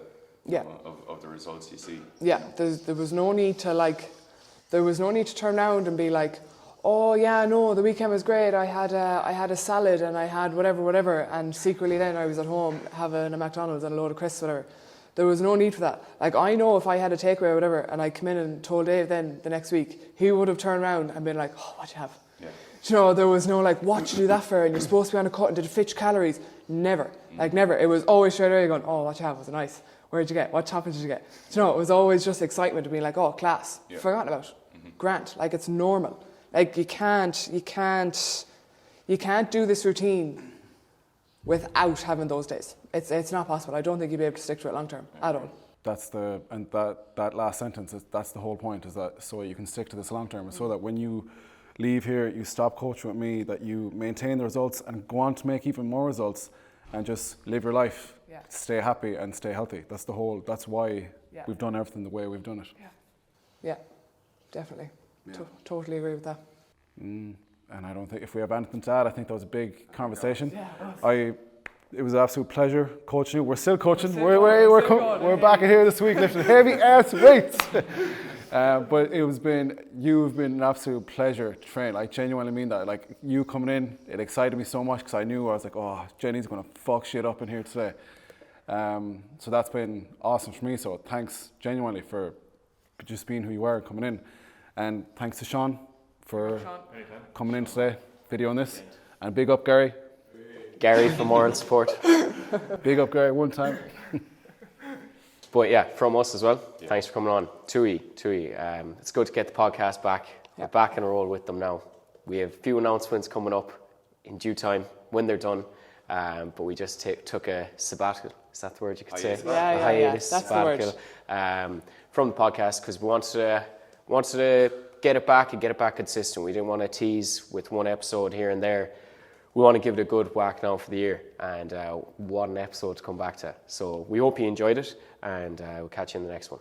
S2: of the results you see.
S4: Yeah, there was no need to turn around and be like, oh yeah, no, the weekend was great. I had a salad and I had whatever, and secretly then I was at home having a McDonald's and a load of crisps, whatever. There was no need for that. Like, I know if I had a takeaway or whatever, and I come in and told Dave then the next week, he would have turned around and been like, oh, what'd you have? Yeah. You know, there was no like, what did you do that for? And you're supposed to be on a cut and did it fit your calories? Never. Like never. It was always straight away going, oh, what you have? Was it nice? Where'd you get? What topping did you get? You know, it was always just excitement of being like, oh, class. Yeah. Forgotten about. Grant. Like it's normal. Like you can't do this routine without having those days. It's not possible. I don't think you'd be able to stick to it long term at all.
S3: That last sentence, that's the whole point, is that so you can stick to this long term, so that when you leave here, you stop coaching with me, that you maintain the results and go on to make even more results and just live your life, stay happy and stay healthy. That's why we've done everything the way we've done it.
S4: Yeah, definitely. Yeah. Totally agree with that.
S3: And I don't think, if we have anything to add, I think that was a big conversation. It was an absolute pleasure coaching you. We're still coaching. We're back in here this week lifting heavy ass weights. But you've been an absolute pleasure to train. I genuinely mean that. Like you coming in, it excited me so much because I was like, oh, Jenny's going to fuck shit up in here today. So that's been awesome for me. So thanks genuinely for just being who you are, coming in. And thanks to Sean for coming in today, videoing this. And big up Gary.
S1: Gary for moral support.
S3: Big up Gary one time.
S1: But yeah, from us as well. Thanks for coming on. Tui. It's good to get the podcast back. We're back in a roll with them now. We have a few announcements coming up in due time when they're done. But we just took a sabbatical. Is that the word you could say?
S4: A hiatus. That's
S1: sabbatical, the word. From the podcast, because we wanted to get it back and get it back consistent. We didn't want to tease with one episode here and there. We want to give it a good whack now for the year, and what an episode to come back to. So we hope you enjoyed it, and we'll catch you in the next one.